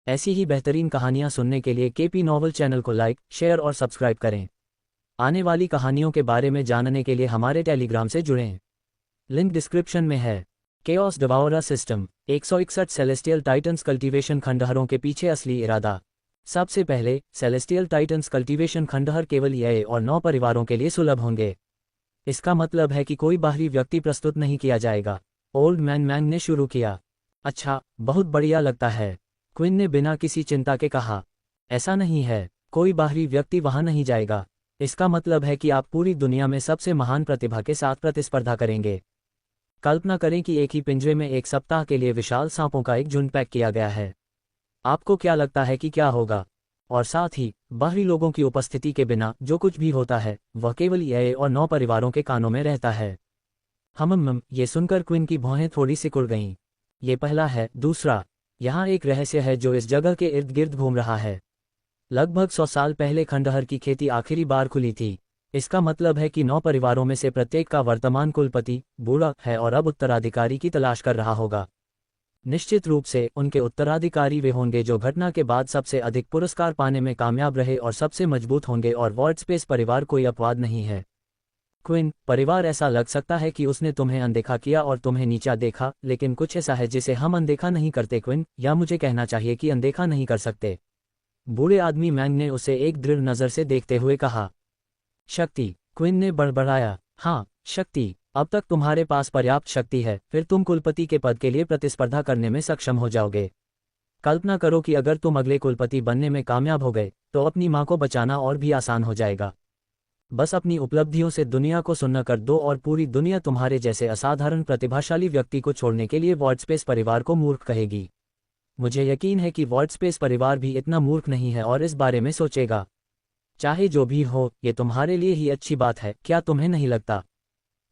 ऐसी ही बेहतरीन कहानियाँ सुनने के लिए केपी नॉवल चैनल को लाइक, शेयर और सब्सक्राइब करें। आने वाली कहानियों के बारे में जानने के लिए हमारे टेलीग्राम से जुड़ें। लिंक डिस्क्रिप्शन में है। Chaos devourer system 161 celestial titans cultivation खंडहरों के पीछे असली इरादा। सबसे पहले, सेलेस्टियल टाइटन्स कल्टीवेशन खंडहर केवल ये और 9 परिवारों के लिए सुलभ होंगे। इसका मतलब है कि कोई बाहरी व्यक्ति प्रस्तुत नहीं किया जाएगा। ओल्ड मैन मैंग ने शुरू किया। अच्छा, बहुत बढ़िया लगता है, क्विन ने बिना किसी चिंता के कहा। ऐसा नहीं है, कोई बाहरी व्यक्ति वहां नहीं जाएगा। इसका मतलब है कि आप पूरी दुनिया में सबसे महान प्रतिभा के साथ प्रतिस्पर्धा करेंगे। कल्पना करें कि एक ही पिंजरे में एक सप्ताह के लिए विशाल सांपों का एक झुंड पैक किया गया है। आपको क्या लगता है कि क्या होगा? और साथ ही बाहरी लोगों की उपस्थिति के बिना जो कुछ भी होता है वह केवल ये और 9 परिवारों के कानों में रहता है। ये सुनकर क्विन की भौहें थोड़ी सिकुड़ गईं। ये पहला है। दूसरा, यहाँ एक रहस्य है जो इस जगह के इर्द गिर्द घूम रहा है। लगभग 100 साल पहले खंडहर की खेती आखिरी बार खुली थी। इसका मतलब है कि 9 परिवारों में से प्रत्येक का वर्तमान कुलपति बूढ़ा है और अब उत्तराधिकारी की तलाश कर रहा होगा। निश्चित रूप से उनके उत्तराधिकारी वे होंगे जो घटना के बाद सबसे अधिक पुरस्कार पाने में कामयाब रहे और सबसे मजबूत होंगे, और वॉर्डस्पेस परिवार कोई अपवाद नहीं है। क्विन, परिवार ऐसा लग सकता है कि उसने तुम्हें अनदेखा किया और तुम्हें नीचा देखा, लेकिन कुछ ऐसा है जिसे हम अनदेखा नहीं करते क्विन, या मुझे कहना चाहिए कि अनदेखा नहीं कर सकते। बूढ़े आदमी मैंग ने उसे एक दृढ़ नज़र से देखते हुए कहा। शक्ति, क्विन ने बड़बड़ाया। हाँ, शक्ति। अब तक तुम्हारे पास पर्याप्त शक्ति है, फिर तुम कुलपति के पद के लिए प्रतिस्पर्धा करने में सक्षम हो जाओगे। कल्पना करो कि अगर तुम अगले कुलपति बनने में कामयाब हो गए तो अपनी माँ को बचाना और भी आसान हो जाएगा। बस अपनी उपलब्धियों से दुनिया को सुन्न कर दो और पूरी दुनिया तुम्हारे जैसे असाधारण प्रतिभाशाली व्यक्ति को छोड़ने के लिए वॉर्डस्पेस परिवार को मूर्ख कहेगी। मुझे यकीन है कि वॉर्डस्पेस परिवार भी इतना मूर्ख नहीं है और इस बारे में सोचेगा। चाहे जो भी हो, ये तुम्हारे लिए ही अच्छी बात है, क्या तुम्हें नहीं लगता?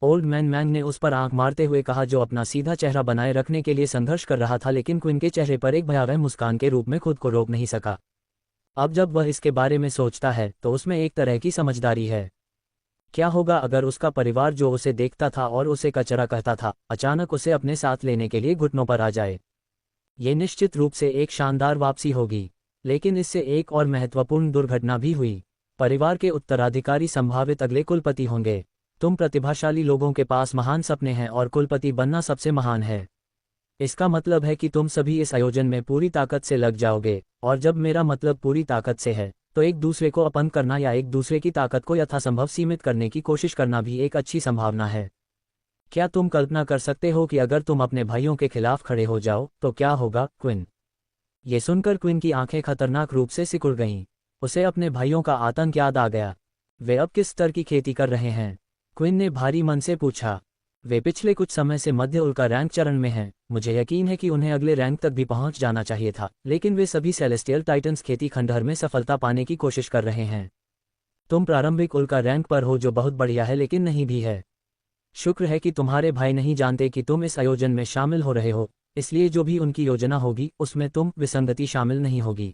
ओल्ड मैन मैंग ने उस पर आंख मारते हुए कहा, जो अपना सीधा चेहरा बनाए रखने के लिए संघर्ष कर रहा था, लेकिन क्विन के चेहरे पर एक भयावह मुस्कान के रूप में खुद को रोक नहीं सका। अब जब वह इसके बारे में सोचता है तो उसमें एक तरह की समझदारी है। क्या होगा अगर उसका परिवार जो उसे देखता था और उसे कचरा कहता था, अचानक उसे अपने साथ लेने के लिए घुटनों पर आ जाए? ये निश्चित रूप से एक शानदार वापसी होगी, लेकिन इससे एक और महत्वपूर्ण दुर्घटना भी हुई। परिवार के उत्तराधिकारी संभावित अगले कुलपति होंगे। तुम प्रतिभाशाली लोगों के पास महान सपने हैं और कुलपति बनना सबसे महान है। इसका मतलब है कि तुम सभी इस आयोजन में पूरी ताकत से लग जाओगे, और जब मेरा मतलब पूरी ताकत से है तो एक दूसरे को अपंग करना या एक दूसरे की ताकत को यथासंभव सीमित करने की कोशिश करना भी एक अच्छी संभावना है। क्या तुम कल्पना कर सकते हो कि अगर तुम अपने भाइयों के खिलाफ खड़े हो जाओ तो क्या होगा? क्विन। ये सुनकर क्विन की आंखें खतरनाक रूप से सिकुड़ गईं। उसे अपने भाइयों का आतंक याद आ गया। वे अब किस स्तर की खेती कर रहे हैं? क्विन ने भारी मन से पूछा। वे पिछले कुछ समय से मध्य उल्का रैंक चरण में हैं। मुझे यकीन है कि उन्हें अगले रैंक तक भी पहुंच जाना चाहिए था, लेकिन वे सभी सेलेस्टियल टाइटन्स खेती खंडहर में सफलता पाने की कोशिश कर रहे हैं। तुम प्रारंभिक उल्का रैंक पर हो, जो बहुत बढ़िया है, लेकिन नहीं भी है। शुक्र है कि तुम्हारे भाई नहीं जानते कि तुम इस आयोजन में शामिल हो रहे हो, इसलिए जो भी उनकी योजना होगी उसमें तुम विसंगति शामिल नहीं होगी।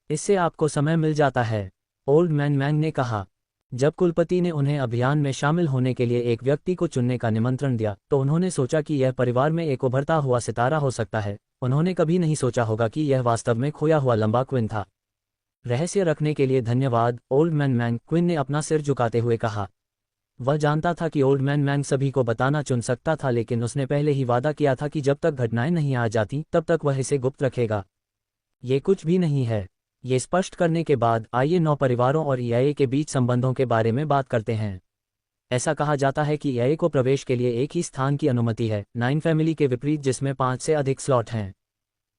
इससे आपको समय मिल जाता है, ओल्ड मैन मैंग ने कहा। जब कुलपति ने उन्हें अभियान में शामिल होने के लिए एक व्यक्ति को चुनने का निमंत्रण दिया तो उन्होंने सोचा कि यह परिवार में एक उभरता हुआ सितारा हो सकता है। उन्होंने कभी नहीं सोचा होगा कि यह वास्तव में खोया हुआ लंबा क्विन था। रहस्य रखने के लिए धन्यवाद, ओल्ड मैन मैंग, क्विन ने अपना सिर झुकाते हुए कहा। वह जानता था कि ओल्ड मैन मैंग सभी को बताना चुन सकता था, लेकिन उसने पहले ही वादा किया था कि जब तक घटनाएं नहीं आ जाती तब तक वह इसे गुप्त रखेगा। ये कुछ भी नहीं है। ये स्पष्ट करने के बाद आइए 9 परिवारों और ईआईए के बीच संबंधों के बारे में बात करते हैं। ऐसा कहा जाता है कि ईआईए को प्रवेश के लिए एक ही स्थान की अनुमति है, 9 फैमिली के विपरीत जिसमें 5 से अधिक स्लॉट हैं।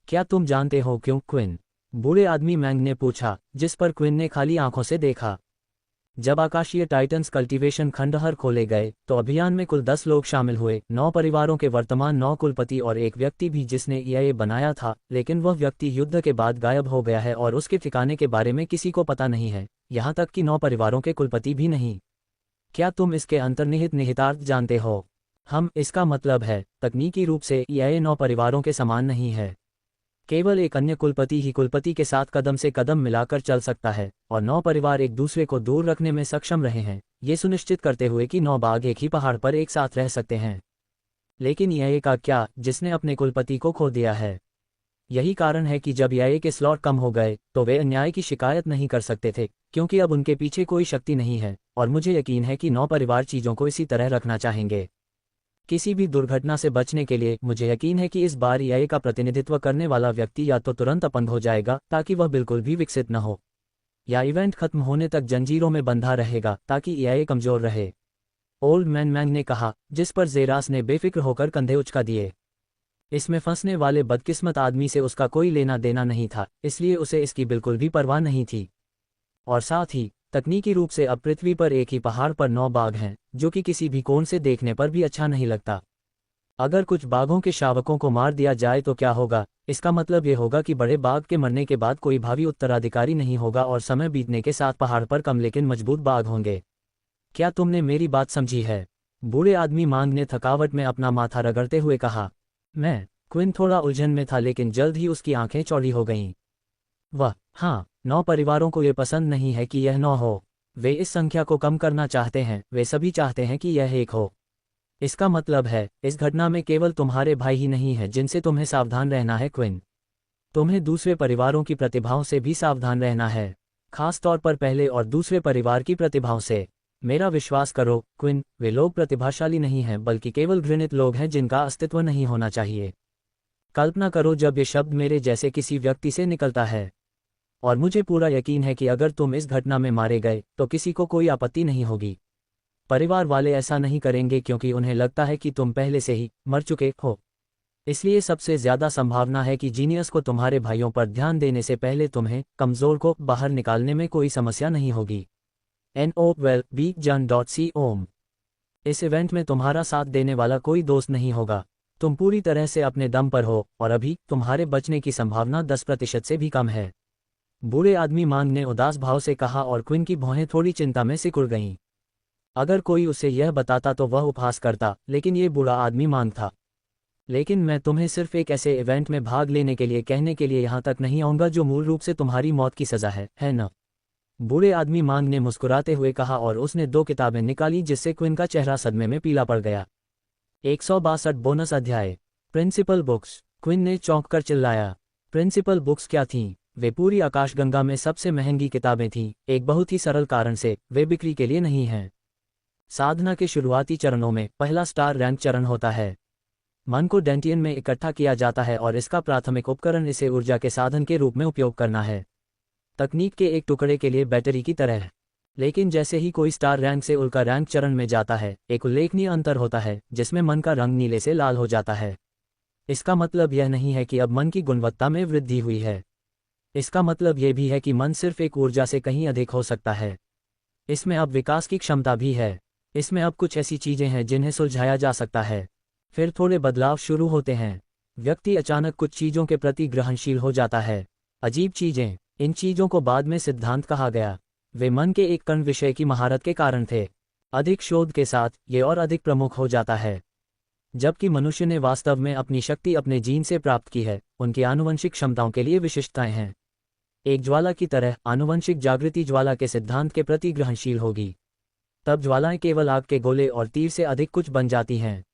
क्या तुम जानते हो क्यों? क्विन, बूढ़े आदमी मैंग ने पूछा, जिस पर क्विन ने खाली आंखों से देखा। जब आकाशीय टाइटन्स कल्टीवेशन खंडहर खोले गए तो अभियान में कुल 10 लोग शामिल हुए, 9 परिवारों के वर्तमान 9 कुलपति और एक व्यक्ति भी जिसने ईआईए बनाया था, लेकिन वह व्यक्ति युद्ध के बाद गायब हो गया है और उसके ठिकाने के बारे में किसी को पता नहीं है, यहाँ तक कि 9 परिवारों के कुलपति भी नहीं। क्या तुम इसके अंतर्निहित निहितार्थ जानते हो? इसका मतलब है, तकनीकी रूप से ईआईए 9 परिवारों के समान नहीं है। केवल एक अन्य कुलपति ही कुलपति के साथ कदम से कदम मिलाकर चल सकता है, और 9 परिवार एक दूसरे को दूर रखने में सक्षम रहे हैं, ये सुनिश्चित करते हुए कि 9 बाघ एक ही पहाड़ पर एक साथ रह सकते हैं। लेकिन ईआईए का क्या, जिसने अपने कुलपति को खो दिया है? यही कारण है कि जब एआई के स्लॉट कम हो गए तो वे अन्याय की शिकायत नहीं कर सकते थे, क्योंकि अब उनके पीछे कोई शक्ति नहीं है, और मुझे यकीन है कि 9 परिवार चीज़ों को इसी तरह रखना चाहेंगे। किसी भी दुर्घटना से बचने के लिए मुझे यकीन है कि इस बार एआई का प्रतिनिधित्व करने वाला व्यक्ति या तो तुरंत अपंग हो जाएगा ताकि वह बिल्कुल भी विकसित न हो, या इवेंट खत्म होने तक जंजीरों में बंधा रहेगा ताकि एआई कमजोर रहे। ओल्ड मैन मैंग ने कहा, जिस पर जेरास ने बेफिक्र होकर कंधे उचका दिए। इसमें फंसने वाले बदकिस्मत आदमी से उसका कोई लेना देना नहीं था, इसलिए उसे इसकी बिल्कुल भी परवाह नहीं थी। और साथ ही तकनीकी रूप से अब पृथ्वी पर एक ही पहाड़ पर 9 बाघ हैं, जो कि किसी भी कोण से देखने पर भी अच्छा नहीं लगता। अगर कुछ बाघों के शावकों को मार दिया जाए तो क्या होगा? इसका मतलब ये होगा कि बड़े बाघ के मरने के बाद कोई भावी उत्तराधिकारी नहीं होगा और समय बीतने के साथ पहाड़ पर कम लेकिन मजबूत बाघ होंगे। क्या तुमने मेरी बात समझी है? बूढ़े आदमी मांग ने थकावट में अपना माथा रगड़ते हुए कहा। क्विन थोड़ा उलझन में था, लेकिन जल्द ही उसकी आंखें चौड़ी हो गईं। वह, हाँ, 9 परिवारों को ये पसंद नहीं है कि यह 9 हो। वे इस संख्या को कम करना चाहते हैं, वे सभी चाहते हैं कि यह 1 हो। इसका मतलब है, इस घटना में केवल तुम्हारे भाई ही नहीं है जिनसे तुम्हें सावधान रहना है क्विन। तुम्हें दूसरे परिवारों की प्रतिभाओं से भी सावधान रहना है, खास तौर पर पहले और दूसरे परिवार की प्रतिभाओं से। मेरा विश्वास करो क्विन, वे लोग प्रतिभाशाली नहीं हैं बल्कि केवल घृणित लोग हैं जिनका अस्तित्व नहीं होना चाहिए। कल्पना करो जब ये शब्द मेरे जैसे किसी व्यक्ति से निकलता है, और मुझे पूरा यकीन है कि अगर तुम इस घटना में मारे गए तो किसी को कोई आपत्ति नहीं होगी। परिवार वाले ऐसा नहीं करेंगे क्योंकि उन्हें लगता है कि तुम पहले से ही मर चुके हो। इसलिए सबसे ज्यादा संभावना है कि जीनियस को तुम्हारे भाइयों पर ध्यान देने से पहले तुम्हें कमजोर को बाहर निकालने में कोई समस्या नहीं होगी। NOWELLBeakJan.com। इस इवेंट में तुम्हारा साथ देने वाला कोई दोस्त नहीं होगा। तुम पूरी तरह से अपने दम पर हो और अभी तुम्हारे बचने की संभावना 10% से भी कम है। बूढ़े आदमी मांग ने उदास भाव से कहा और क्विन की भौहें थोड़ी चिंता में सिकुड़ गईं। अगर कोई उसे यह बताता तो वह उपहास करता, लेकिन ये बूढ़ा आदमी मांग था। लेकिन मैं तुम्हें सिर्फ एक ऐसे इवेंट में भाग लेने के लिए कहने के लिए यहाँ तक नहीं आऊँगा जो मूल रूप से तुम्हारी मौत की सज़ा है न? बूढ़े आदमी मांग ने मुस्कुराते हुए कहा और उसने 2 किताबें निकाली जिससे क्विन का चेहरा सदमे में पीला पड़ गया। 162 बोनस अध्याय। Principal books. क्विन ने चौंक कर चिल्लाया। प्रिंसिपल बुक्स क्या थीं? वे पूरी आकाशगंगा में सबसे महंगी किताबें थीं, एक बहुत ही सरल कारण से, वे बिक्री के लिए नहीं हैं। साधना के शुरुआती चरणों में पहला स्टार रैंक चरण होता है। मन को डेंटियन में इकट्ठा किया जाता है और इसका प्राथमिक उपकरण इसे ऊर्जा के साधन के रूप में उपयोग करना है, तकनीक के एक टुकड़े के लिए बैटरी की तरह। लेकिन जैसे ही कोई स्टार रैंक से उल्का रैंक चरण में जाता है, एक उल्लेखनीय अंतर होता है जिसमें मन का रंग नीले से लाल हो जाता है। इसका मतलब यह नहीं है कि अब मन की गुणवत्ता में वृद्धि हुई है। इसका मतलब यह भी है कि मन सिर्फ एक ऊर्जा से कहीं अधिक हो सकता है। इसमें अब विकास की क्षमता भी है। इसमें अब कुछ ऐसी चीजें हैं जिन्हें सुलझाया जा सकता है। फिर थोड़े बदलाव शुरू होते हैं। व्यक्ति अचानक कुछ चीजों के प्रति ग्रहणशील हो जाता है। अजीब चीजें। इन चीजों को बाद में सिद्धांत कहा गया। वे मन के एक कण विषय की महारत के कारण थे। अधिक शोध के साथ ये और अधिक प्रमुख हो जाता है। जबकि मनुष्य ने वास्तव में अपनी शक्ति अपने जीन से प्राप्त की है, उनकी आनुवंशिक क्षमताओं के लिए विशिष्टताएं हैं। एक ज्वाला की तरह आनुवंशिक जागृति ज्वाला के सिद्धांत के प्रति ग्रहणशील होगी। तब ज्वालाएं केवल आग के गोले और तीर से अधिक कुछ बन जाती हैं।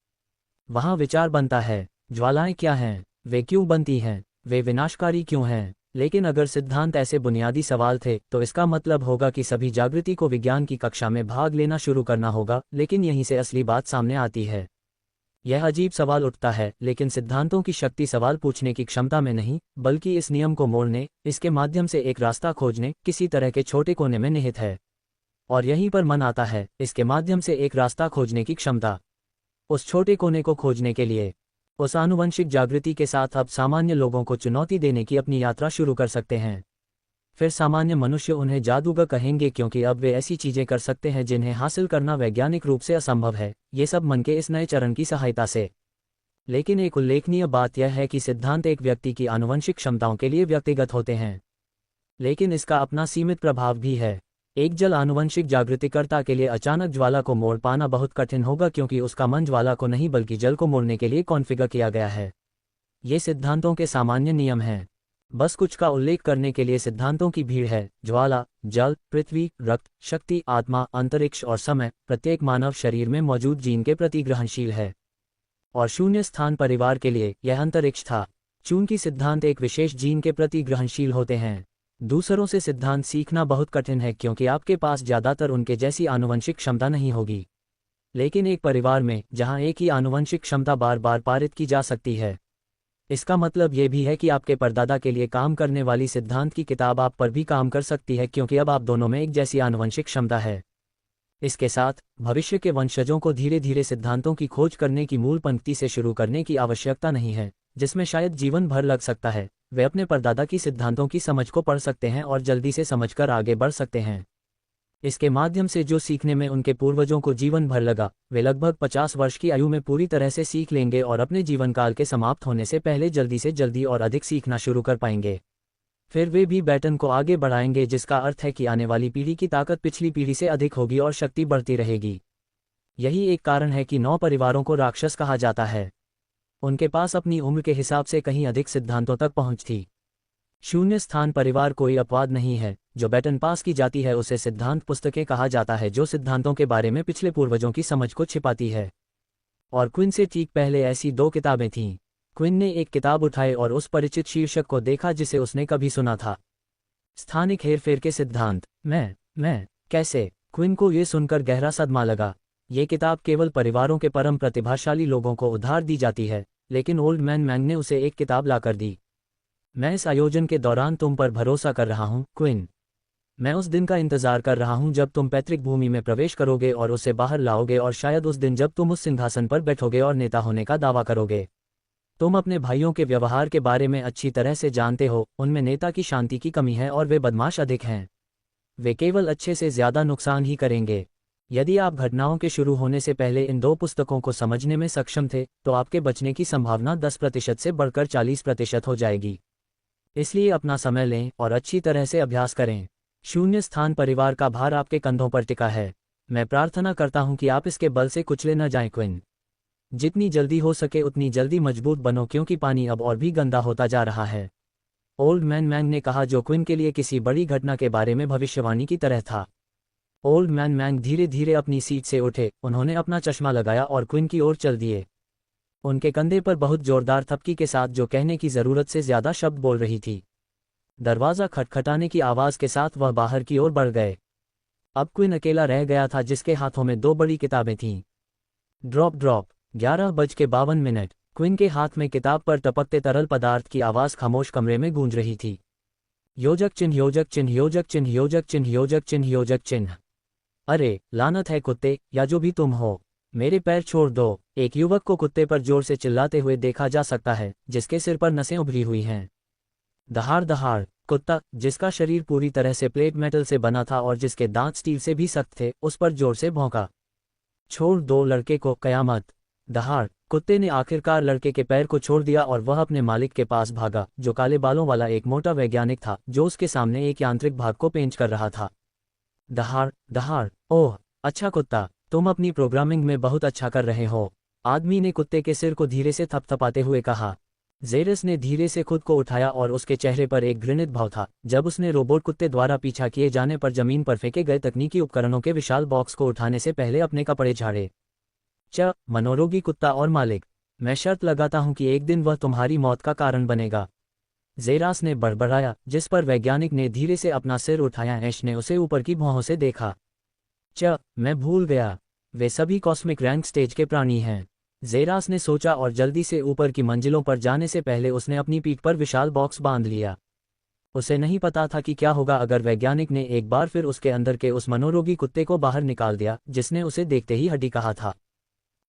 वहां विचार बनता है, ज्वालाएं क्या हैं, वे क्यों बनती हैं, वे विनाशकारी क्यों हैं? लेकिन अगर सिद्धांत ऐसे बुनियादी सवाल थे तो इसका मतलब होगा कि सभी जागृति को विज्ञान की कक्षा में भाग लेना शुरू करना होगा। लेकिन यहीं से असली बात सामने आती है। यह अजीब सवाल उठता है, लेकिन सिद्धांतों की शक्ति सवाल पूछने की क्षमता में नहीं, बल्कि इस नियम को मोड़ने, इसके माध्यम से एक रास्ता खोजने, किसी तरह के छोटे कोने में निहित है। और यहीं पर मन आता है, इसके माध्यम से एक रास्ता खोजने की क्षमता। उस छोटे कोने को खोजने के लिए उस आनुवंशिक जागृति के साथ अब सामान्य लोगों को चुनौती देने की अपनी यात्रा शुरू कर सकते हैं। फिर सामान्य मनुष्य उन्हें जादूगर कहेंगे क्योंकि अब वे ऐसी चीजें कर सकते हैं जिन्हें हासिल करना वैज्ञानिक रूप से असंभव है, ये सब मन के इस नए चरण की सहायता से। लेकिन एक उल्लेखनीय बात यह है कि सिद्धांत एक व्यक्ति की आनुवंशिक क्षमताओं के लिए व्यक्तिगत होते हैं, लेकिन इसका अपना सीमित प्रभाव भी है। एक जल आनुवंशिक जागृतिकर्ता के लिए अचानक ज्वाला को मोड़ पाना बहुत कठिन होगा क्योंकि उसका मन ज्वाला को नहीं बल्कि जल को मोड़ने के लिए कॉन्फ़िगर किया गया है। ये सिद्धांतों के सामान्य नियम हैं। बस कुछ का उल्लेख करने के लिए सिद्धांतों की भीड़ है। ज्वाला, जल, पृथ्वी, रक्त, शक्ति, आत्मा, अंतरिक्ष और समय, प्रत्येक मानव शरीर में मौजूद जीन के प्रति ग्रहणशील है। और शून्य स्थान परिवार के लिए यह अंतरिक्ष था। चूंकि सिद्धांत एक विशेष जीन के प्रति ग्रहणशील होते हैं, दूसरों से सिद्धांत सीखना बहुत कठिन है क्योंकि आपके पास ज़्यादातर उनके जैसी आनुवंशिक क्षमता नहीं होगी। लेकिन एक परिवार में जहां एक ही आनुवंशिक क्षमता बार बार पारित की जा सकती है, इसका मतलब ये भी है कि आपके परदादा के लिए काम करने वाली सिद्धांत की किताब आप पर भी काम कर सकती है क्योंकि अब आप दोनों में एक जैसी आनुवंशिक क्षमता है। इसके साथ भविष्य के वंशजों को धीरे धीरे सिद्धांतों की खोज करने की मूल पंक्ति से शुरू करने की आवश्यकता नहीं है, जिसमें शायद जीवन भर लग सकता है। वे अपने परदादा की सिद्धांतों की समझ को पढ़ सकते हैं और जल्दी से समझकर आगे बढ़ सकते हैं। इसके माध्यम से जो सीखने में उनके पूर्वजों को जीवन भर लगा, वे लगभग 50 वर्ष की आयु में पूरी तरह से सीख लेंगे और अपने जीवन काल के समाप्त होने से पहले जल्दी से जल्दी और अधिक सीखना शुरू कर पाएंगे। फिर वे भी बैटन को आगे बढ़ाएंगे, जिसका अर्थ है कि आने वाली पीढ़ी की ताकत पिछली पीढ़ी से अधिक होगी और शक्ति बढ़ती रहेगी। यही एक कारण है कि 9 परिवारों को राक्षस कहा जाता है। उनके पास अपनी उम्र के हिसाब से कहीं अधिक सिद्धांतों तक पहुंच थी। शून्य स्थान परिवार कोई अपवाद नहीं है। जो बैटन पास की जाती है उसे सिद्धांत पुस्तकें कहा जाता है, जो सिद्धांतों के बारे में पिछले पूर्वजों की समझ को छिपाती है। और क्विन से ठीक पहले ऐसी 2 किताबें थीं। क्विन ने एक किताब उठाई और उस परिचित शीर्षक को देखा जिसे उसने कभी सुना था, स्थानिक हेरफेर के सिद्धांत। मैं कैसे? क्विन को ये सुनकर गहरा सदमा लगा। ये किताब केवल परिवारों के परम प्रतिभाशाली लोगों को उधार दी जाती है, लेकिन ओल्ड मैन मैंग ने उसे एक किताब लाकर दी। मैं इस आयोजन के दौरान तुम पर भरोसा कर रहा हूँ, क्विन। मैं उस दिन का इंतजार कर रहा हूँ जब तुम पैतृक भूमि में प्रवेश करोगे और उसे बाहर लाओगे, और शायद उस दिन जब तुम उस सिंहासन पर बैठोगे और नेता होने का दावा करोगे। तुम अपने भाइयों के व्यवहार के बारे में अच्छी तरह से जानते हो, उनमें नेता की शांति की कमी है और वे बदमाश अधिक हैं। वे केवल अच्छे से ज़्यादा नुकसान ही करेंगे। यदि आप घटनाओं के शुरू होने से पहले इन 2 पुस्तकों को समझने में सक्षम थे, तो आपके बचने की संभावना 10% से बढ़कर 40% हो जाएगी। इसलिए अपना समय लें और अच्छी तरह से अभ्यास करें। शून्य स्थान परिवार का भार आपके कंधों पर टिका है। मैं प्रार्थना करता हूं कि आप इसके बल से कुचले न जाएं, क्विन। जितनी जल्दी हो सके उतनी जल्दी मजबूत बनो, क्योंकि पानी अब और भी गंदा होता जा रहा है। ओल्ड मैन मैंग ने कहा, जो क्विन के लिए किसी बड़ी घटना के बारे में भविष्यवाणी की तरह था। ओल्ड मैन मैंग धीरे धीरे अपनी सीट से उठे। उन्होंने अपना चश्मा लगाया और क्विन की ओर चल दिए। उनके कंधे पर बहुत जोरदार थपकी के साथ, जो कहने की जरूरत से ज्यादा शब्द बोल रही थी। दरवाजा खटखटाने की आवाज के साथ वह बाहर की ओर बढ़ गए। अब क्विन अकेला रह गया था, जिसके हाथों में 2 बड़ी किताबें थीं। Drop drop. 11:52। क्विन के हाथ में किताब पर टपकते तरल पदार्थ की आवाज खामोश कमरे में गूंज रही थी। योजक चिन्ह, योजक चिन्ह, योजक चिन्ह, योजक चिन्ह, योजक चिन्ह, योजक चिन्ह। अरे लानत है कुत्ते, या जो भी तुम हो, मेरे पैर छोड़ दो। एक युवक को कुत्ते पर जोर से चिल्लाते हुए देखा जा सकता है, जिसके सिर पर नसें उभरी हुई हैं। दहाड़ दहाड़। कुत्ता, जिसका शरीर पूरी तरह से प्लेट मेटल से बना था और जिसके दांत स्टील से भी सख्त थे, उस पर जोर से भौंका। छोड़ दो लड़के को, कयामत। दहाड़। कुत्ते ने आखिरकार लड़के के पैर को छोड़ दिया और वह अपने मालिक के पास भागा, जो काले बालों वाला एक मोटा वैज्ञानिक था, जो उसके सामने एक यांत्रिक भाग को पेंच कर रहा था। दहाड़ दहाड़। ओह अच्छा कुत्ता, तुम अपनी प्रोग्रामिंग में बहुत अच्छा कर रहे हो, आदमी ने कुत्ते के सिर को धीरे से थपथपाते हुए कहा। जेरस ने धीरे से खुद को उठाया और उसके चेहरे पर एक घृणित भाव था, जब उसने रोबोट कुत्ते द्वारा पीछा किए जाने पर जमीन पर फेंके गए तकनीकी उपकरणों के विशाल बॉक्स को उठाने से पहले अपने कपड़े झाड़े। मनोरोगी कुत्ता और मालिक, मैं शर्त लगाता हूं कि एक दिन वह तुम्हारी मौत का कारण बनेगा। जेरास ने बड़बड़ाया, जिस पर वैज्ञानिक ने धीरे से अपना सिर उठाया। ऐश ने उसे ऊपर की भौहों से देखा। मैं भूल गया, वे सभी कॉस्मिक रैंक स्टेज के प्राणी हैं। जेरास ने सोचा और जल्दी से ऊपर की मंजिलों पर जाने से पहले उसने अपनी पीठ पर विशाल बॉक्स बांध लिया। उसे नहीं पता था कि क्या होगा अगर वैज्ञानिक ने एक बार फिर उसके अंदर के उस मनोरोगी कुत्ते को बाहर निकाल दिया, जिसने उसे देखते ही हड्डी कहा था।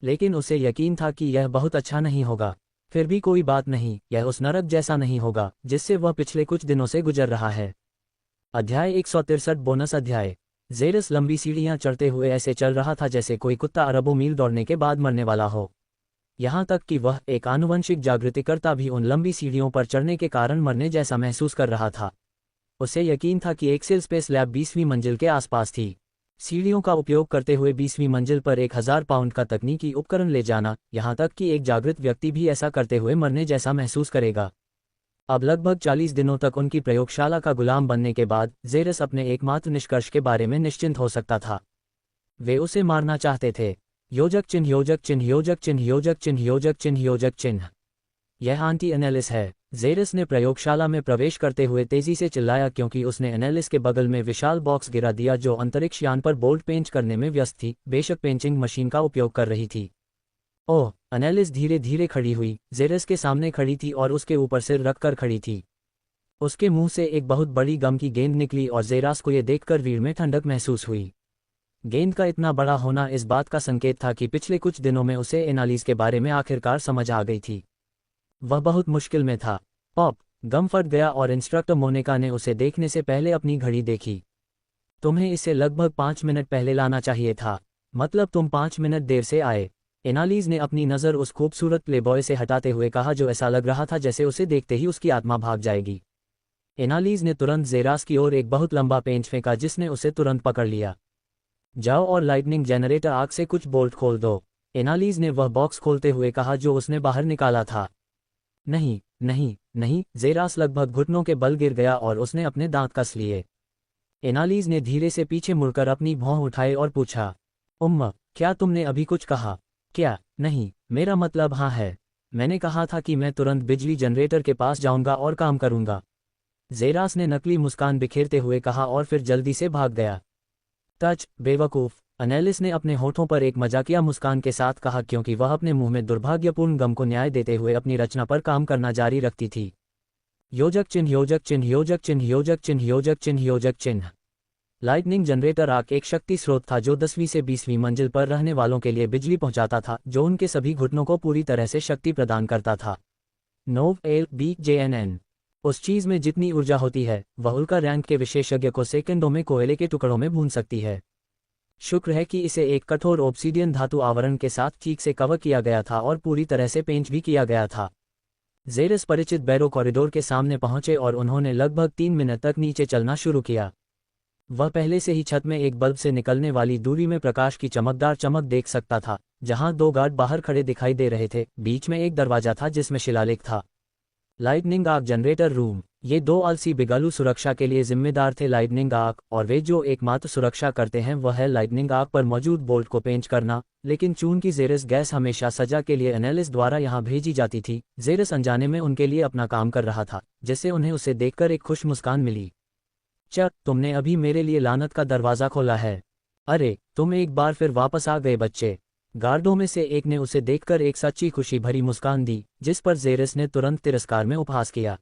लेकिन उसे यकीन था कि यह बहुत अच्छा नहीं होगा। फिर भी कोई बात नहीं, यह उस नरक जैसा नहीं होगा जिससे वह पिछले कुछ दिनों से गुजर रहा है। अध्याय 163 बोनस अध्याय। जेरस लंबी सीढ़ियां चढ़ते हुए ऐसे चल रहा था जैसे कोई कुत्ता अरबों मील दौड़ने के बाद मरने वाला हो। यहाँ तक कि वह एक आनुवंशिक जागृतिकर्ता भी उन लंबी सीढ़ियों पर चढ़ने के कारण मरने जैसा महसूस कर रहा था। उसे यकीन था कि एक्सेल स्पेस लैब 20वीं मंजिल के आसपास थी। सीढ़ियों का उपयोग करते हुए 20वीं मंजिल पर 1000 पाउंड का तकनीकी उपकरण ले जाना, यहाँ तक कि एक जागृत व्यक्ति भी ऐसा करते हुए मरने जैसा महसूस करेगा। अब लगभग 40 दिनों तक उनकी प्रयोगशाला का गुलाम बनने के बाद जेरस अपने एकमात्र निष्कर्ष के बारे में निश्चिंत हो सकता था। वे उसे मारना चाहते थे। योजक चिन्ह, योजक चिन्ह, योजक चिन्ह, योजक चिन्ह, योजक चिन्ह, योजक चिन्ह। यह आंटी एनेलिस है। जेरस ने प्रयोगशाला में प्रवेश करते हुए तेजी से चिल्लाया क्योंकि उसने एनालिस के बगल में विशाल बॉक्स गिरा दिया जो अंतरिक्ष यान पर बोल्ट पेंच करने में व्यस्त थी, बेशक पेंचिंग मशीन का उपयोग कर रही थी। ओह! एनालिस धीरे धीरे खड़ी हुई, जेरस के सामने खड़ी थी और उसके ऊपर सिर रखकर खड़ी थी। उसके मुंह से एक बहुत बड़ी गम की गेंद निकली और जेरास को यह देखकर रीढ़ में ठंडक महसूस हुई। गेंद का इतना बड़ा होना इस बात का संकेत था कि पिछले कुछ दिनों में उसे एनालिस के बारे में आखिरकार समझ आ गई थी। वह बहुत मुश्किल में था। पॉप! गम फट गया और इंस्ट्रक्टर मोनिका ने उसे देखने से पहले अपनी घड़ी देखी। तुम्हें इसे लगभग 5 मिनट पहले लाना चाहिए था, मतलब तुम 5 मिनट देर से आए। एनालिस ने अपनी नज़र उस खूबसूरत प्लेबॉय से हटाते हुए कहा जो ऐसा लग रहा था जैसे उसे देखते ही उसकी आत्मा भाग जाएगी। एनालिस ने तुरंत जेरास की ओर एक बहुत लंबा पेंच फेंका जिसने उसे तुरंत पकड़ लिया। जाओ और लाइटनिंग जनरेटर आग से कुछ बोल्ट खोल दो, एनालिस ने वह बॉक्स खोलते हुए कहा जो उसने बाहर निकाला था। नहीं नहीं नहीं, जेरास लगभग घुटनों के बल गिर गया और उसने अपने दांत कस लिए। एनालिस ने धीरे से पीछे मुड़कर अपनी भौं उठाई और पूछा, उम्मा, क्या तुमने अभी कुछ कहा? क्या? नहीं, मेरा मतलब हाँ है। मैंने कहा था कि मैं तुरंत बिजली जनरेटर के पास जाऊंगा और काम करूंगा। जेरास ने नकली मुस्कान बिखेरते हुए कहा और फिर जल्दी से भाग गया। टच, बेवकूफ़, एनालिस ने अपने होठों पर एक मजाकिया मुस्कान के साथ कहा क्योंकि वह अपने मुंह में दुर्भाग्यपूर्ण गम को न्याय देते हुए अपनी रचना पर काम करना जारी रखती थी। योजक चिन्ह योजक चिन्ह योजक चिन्ह योजक चिन्ह योजक चिन्ह योजक चिन्ह। लाइटनिंग जनरेटर आग एक शक्ति स्रोत था जो 10वीं से 20वीं मंजिल पर रहने वालों के लिए बिजली पहुंचाता था, जो उनके सभी घुटनों को पूरी तरह से शक्ति प्रदान करता था। नोव एल बी JNN। उस चीज़ में जितनी ऊर्जा होती है वह उल्का रैंक के विशेषज्ञ को सेकंडों में कोयले के टुकड़ों में भून सकती है। शुक्र है कि इसे एक कठोर ऑब्सीडियन धातु आवरण के साथ ठीक से कवर किया गया था और पूरी तरह से पेंच भी किया गया था। जेरस परिचित बैरो कॉरिडोर के सामने पहुंचे और उन्होंने लगभग 3 मिनट तक नीचे चलना शुरू किया। वह पहले से ही छत में एक बल्ब से निकलने वाली दूरी में प्रकाश की चमकदार चमक देख सकता था, जहां 2 गार्ड बाहर खड़े दिखाई दे रहे थे। बीच में एक दरवाजा था जिसमें शिलालेख था, लाइटनिंग आर्क जनरेटर रूम। ये 2 आलसी बिगालू सुरक्षा के लिए जिम्मेदार थे लाइटनिंग आर्क, और वे जो एकमात्र सुरक्षा करते हैं वह है लाइटनिंग आर्क पर मौजूद बोल्ट को पेंच करना। लेकिन चूंकि जेरस गैस हमेशा सजा के लिए एनालिस द्वारा यहां भेजी जाती थी, जेरस अनजाने में उनके लिए अपना काम कर रहा था, जिससे उन्हें उसे देखकर एक खुश मुस्कान मिली। तुमने अभी मेरे लिए लानत का दरवाज़ा खोला है। अरे, तुम एक बार फिर वापस आ गए बच्चे। गार्डों में से एक ने उसे देखकर एक सच्ची खुशी भरी मुस्कान दी, जिस पर जेरस ने तुरंत तिरस्कार में उपहास किया।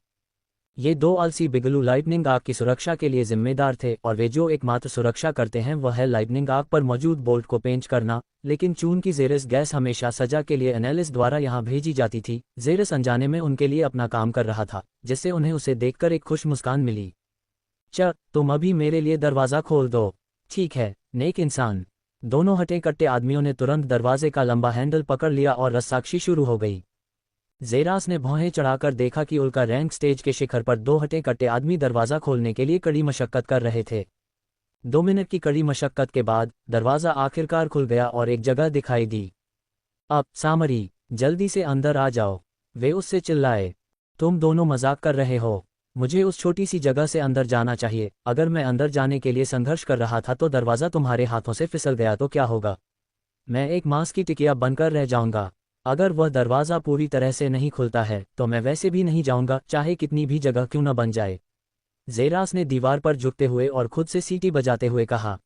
ये 2 आलसी बिगलू लाइटनिंग आर्क की सुरक्षा के लिए जिम्मेदार थे, और वे जो एकमात्र सुरक्षा करते हैं वह है लाइटनिंग आर्क पर मौजूद बोल्ट को पेंच करना। लेकिन चूंकि जेरस गैस हमेशा सजा के लिए एनालिस द्वारा यहां भेजी जाती थी, जेरस अनजाने में उनके लिए अपना काम कर रहा था, जिससे उन्हें उसे देखकर एक खुश मुस्कान मिली। तुम अभी मेरे लिए दरवाज़ा खोल दो। ठीक है, नेक इंसान। दोनों हटे कट्टे आदमियों ने तुरंत दरवाजे का लंबा हैंडल पकड़ लिया और रस्साकशी शुरू हो गई। जेरास ने भौहें चढ़ाकर देखा कि उल्का रैंक स्टेज के शिखर पर 2 हटे कट्टे आदमी दरवाज़ा खोलने के लिए कड़ी मशक्कत कर रहे थे। 2 मिनट की कड़ी मशक्कत के बाद दरवाज़ा आखिरकार खुल गया और एक जगह दिखाई दी। अब सामरी, जल्दी से अंदर आ जाओ, वे उससे चिल्लाए। तुम दोनों मजाक कर रहे हो। मुझे उस छोटी सी जगह से अंदर जाना चाहिए। अगर मैं अंदर जाने के लिए संघर्ष कर रहा था तो दरवाज़ा तुम्हारे हाथों से फिसल गया तो क्या होगा? मैं एक मांस की टिकिया बनकर रह जाऊंगा। अगर वह दरवाज़ा पूरी तरह से नहीं खुलता है तो मैं वैसे भी नहीं जाऊंगा, चाहे कितनी भी जगह क्यों न बन जाए। जेरास ने दीवार पर झुकते हुए और खुद से सीटी बजाते हुए कहा।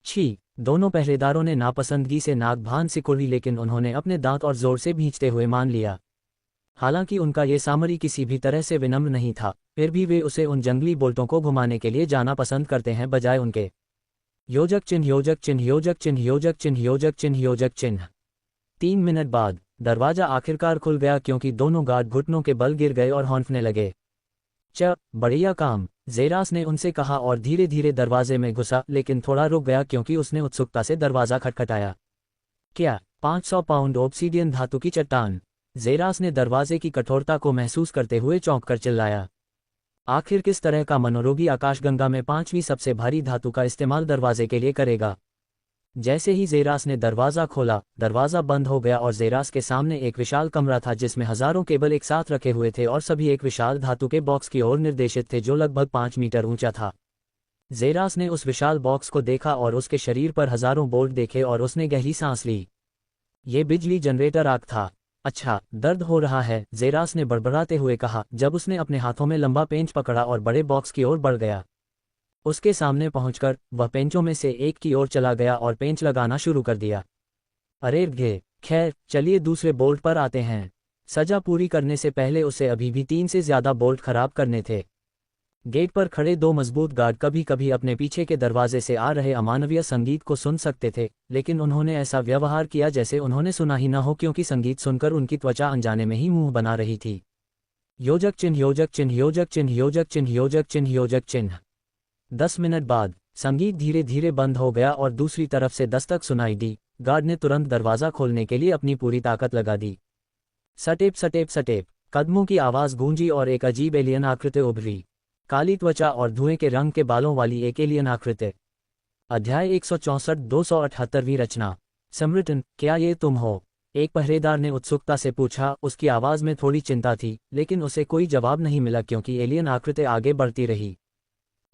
छी! दोनों पहरेदारों ने नापसंदगी से नाक भान सिकोड़ी, लेकिन उन्होंने अपने दांत और जोर से भींचते हुए मान लिया। हालांकि उनका ये सामरी किसी भी तरह से विनम्र नहीं था, फिर भी वे उसे उन जंगली बोल्टों को घुमाने के लिए जाना पसंद करते हैं बजाय उनके। योजक चिन्ह योजक चिन्ह योजक चिन्ह योजक चिन्ह योजक चिन्ह योजक चिन्ह। 3 मिनट बाद दरवाजा आखिरकार खुल गया क्योंकि दोनों गार्ड घुटनों के बल गिर गए और हौंफने लगे। बढ़िया काम, जेरास ने उनसे कहा और धीरे धीरे दरवाजे में घुसा, लेकिन थोड़ा रुक गया क्योंकि उसने उत्सुकता से दरवाजा खटखटाया। क्या 500 पाउंड ऑब्सीडियन धातु की चट्टान? जेरास ने दरवाजे की कठोरता को महसूस करते हुए चौंककर चिल्लाया। आखिर किस तरह का मनोरोगी आकाशगंगा में 5वीं सबसे भारी धातु का इस्तेमाल दरवाजे के लिए करेगा? जैसे ही जेरास ने दरवाज़ा खोला, दरवाज़ा बंद हो गया और जेरास के सामने एक विशाल कमरा था जिसमें हजारों केबल एक साथ रखे हुए थे और सभी एक विशाल धातु के बॉक्स की ओर निर्देशित थे जो लगभग 5 मीटर ऊंचा था। जेरास ने उस विशाल बॉक्स को देखा और उसके शरीर पर हजारों बोल्ट देखे और उसने गहरी सांस ली। ये बिजली जनरेटर आग था। अच्छा, दर्द हो रहा है, जेरास ने बड़बड़ाते हुए कहा जब उसने अपने हाथों में लंबा पेंच पकड़ा और बड़े बॉक्स की ओर बढ़ गया। उसके सामने पहुंचकर वह पेंचों में से एक की ओर चला गया और पेंच लगाना शुरू कर दिया। अरे घे, खैर चलिए दूसरे बोल्ट पर आते हैं। सजा पूरी करने से पहले उसे अभी भी 3 से ज्यादा बोल्ट खराब करने थे। गेट पर खड़े 2 मजबूत गार्ड कभी कभी अपने पीछे के दरवाजे से आ रहे अमानवीय संगीत को सुन सकते थे, लेकिन उन्होंने ऐसा व्यवहार किया जैसे उन्होंने सुना ही न हो, क्योंकि संगीत सुनकर उनकी त्वचा अनजाने में ही मुंह बना रही थी। योजक चिन्ह, योजक चिन्ह, योजक चिन्ह, योजक चिन्ह, योजक चिन्ह, योजक चिन्ह। 10 मिनट बाद संगीत धीरे धीरे बंद हो गया और दूसरी तरफ से दस्तक सुनाई दी। गार्ड ने तुरंत दरवाजा खोलने के लिए अपनी पूरी ताकत लगा दी। सटेप सटेप सटेप, कदमों की आवाज गूंजी और एक अजीब एलियन आकृति उभरी। काली त्वचा और धुएं के रंग के बालों वाली एक एलियन आकृति। अध्याय 164, 278वीं रचना। समृटन, क्या ये तुम हो? एक पहरेदार ने उत्सुकता से पूछा। उसकी आवाज में थोड़ी चिंता थी, लेकिन उसे कोई जवाब नहीं मिला क्योंकि एलियन आकृति आगे बढ़ती रही।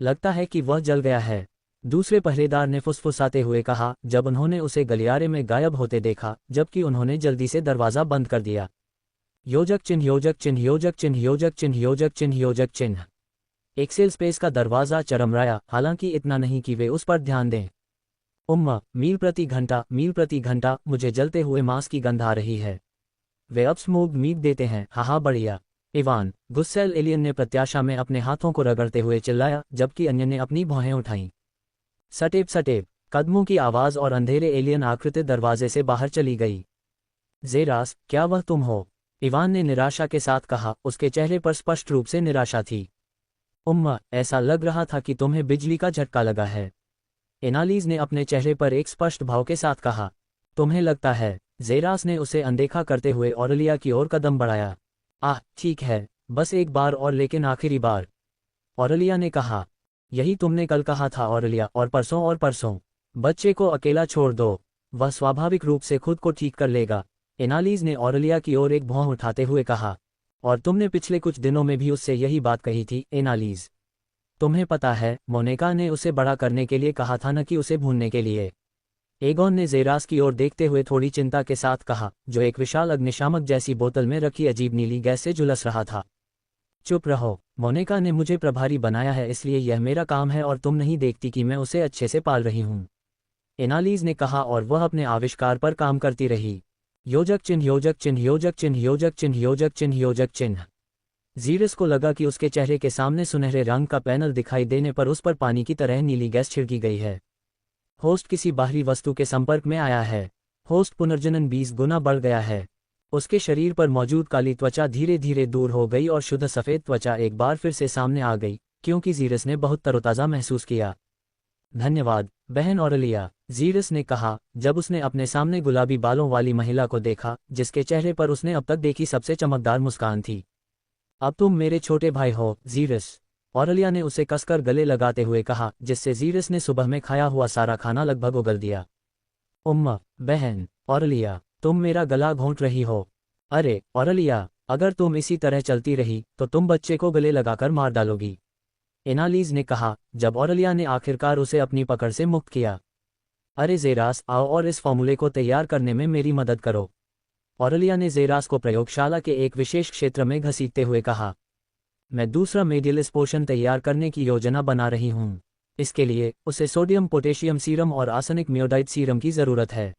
लगता है कि वह जल गया है, दूसरे पहरेदार ने फुसफुसाते हुए कहा जब उन्होंने उसे गलियारे में गायब होते देखा, जबकि उन्होंने जल्दी से दरवाजा बंद कर दिया। योजक चिन्ह, योजक चिन्ह, योजक चिन्ह, योजक चिन्ह, योजक चिन्ह, योजक चिन्ह। एक्सेल स्पेस का दरवाजा चरमराया, हालांकि इतना नहीं कि वे उस पर ध्यान दें। उम्मा, मील प्रति घंटा, मील प्रति घंटा, मुझे जलते हुए मांस की गंध आ रही है। वे अब स्मोक मीट देते हैं, हाहा बढ़िया। इवान, गुस्सैल एलियन ने प्रत्याशा में अपने हाथों को रगड़ते हुए चिल्लाया, जबकि अन्य ने अपनी भौहें उठाईं। सटेप सटेप, कदमों की आवाज और अंधेरे एलियन आकृति दरवाजे से बाहर चली गई। जेरास, क्या वह तुम हो? इवान ने निराशा के साथ कहा, उसके चेहरे पर स्पष्ट रूप से निराशा थी। उम्मा, ऐसा लग रहा था कि तुम्हें बिजली का झटका लगा है। एनालीज ने अपने चेहरे पर एक स्पष्ट भाव के साथ कहा। तुम्हें लगता है? जेरास ने उसे अनदेखा करते हुए ऑरेलिया की ओर कदम बढ़ाया। आह, ठीक है, बस एक बार और, लेकिन आखिरी बार, ऑरेलिया ने कहा। यही तुमने कल कहा था ऑरेलिया, और परसों। बच्चे को अकेला छोड़ दो, वह स्वाभाविक रूप से खुद को ठीक कर लेगा। एनालीज ने ऑरेलिया की ओर एक भौं उठाते हुए कहा। और तुमने पिछले कुछ दिनों में भी उससे यही बात कही थी एनालीज। तुम्हें पता है, मोनिका ने उसे बड़ा करने के लिए कहा था, न कि उसे भूनने के लिए। एगोन ने जेरास की ओर देखते हुए थोड़ी चिंता के साथ कहा, जो एक विशाल अग्निशामक जैसी बोतल में रखी अजीब नीली गैस से झुलस रहा था। चुप रहो, मोनिका ने मुझे प्रभारी बनाया है, इसलिए यह मेरा काम है और तुम नहीं देखती कि मैं उसे अच्छे से पाल रही हूं। एनालीज ने कहा और वह अपने आविष्कार पर काम करती रही। योजक चिन्ह, योजक चिन्ह, योजक चिन्ह, योजक चिन्ह, योजक चिन्ह, योजक चिन्ह। जीरस को लगा कि उसके चेहरे के सामने सुनहरे रंग का पैनल दिखाई देने पर उस पर पानी की तरह नीली गैस छिड़की गई है। होस्ट किसी बाहरी वस्तु के संपर्क में आया है। होस्ट पुनर्जनन 20 गुना बढ़ गया है। उसके शरीर पर मौजूद काली त्वचा धीरे धीरे दूर हो गई और शुद्ध सफेद त्वचा एक बार फिर से सामने आ गई, क्योंकि जीरस ने बहुत तरोताज़ा महसूस किया। धन्यवाद बहन ऑरेलिया, जीरस ने कहा जब उसने अपने सामने गुलाबी बालों वाली महिला को देखा, जिसके चेहरे पर उसने अब तक देखी सबसे चमकदार मुस्कान थी। अब तुम मेरे छोटे भाई हो, जीरस, ऑरेलिया ने उसे कसकर गले लगाते हुए कहा, जिससे जीरस ने सुबह में खाया हुआ सारा खाना लगभग उगल दिया। उम्मा, बहन, ऑरेलिया, तुम मेरा गला घोंट रही हो। अरे ऑरेलिया, अगर तुम इसी तरह चलती रही तो तुम बच्चे को गले लगाकर मार डालोगी, एनालीज ने कहा, जब ऑरेलिया ने आखिरकार उसे अपनी पकड़ से मुक्त किया। अरे जेरास, आओ और इस फॉर्मूले को तैयार करने में मेरी मदद करो, ऑरेलिया ने जेरास को प्रयोगशाला के एक विशेष क्षेत्र में घसीटते हुए कहा। मैं दूसरा मेडियलिस पोशन तैयार करने की योजना बना रही हूँ। इसके लिए उसे सोडियम पोटेशियम सीरम और आर्सेनिक म्योडाइड सीरम की ज़रूरत है।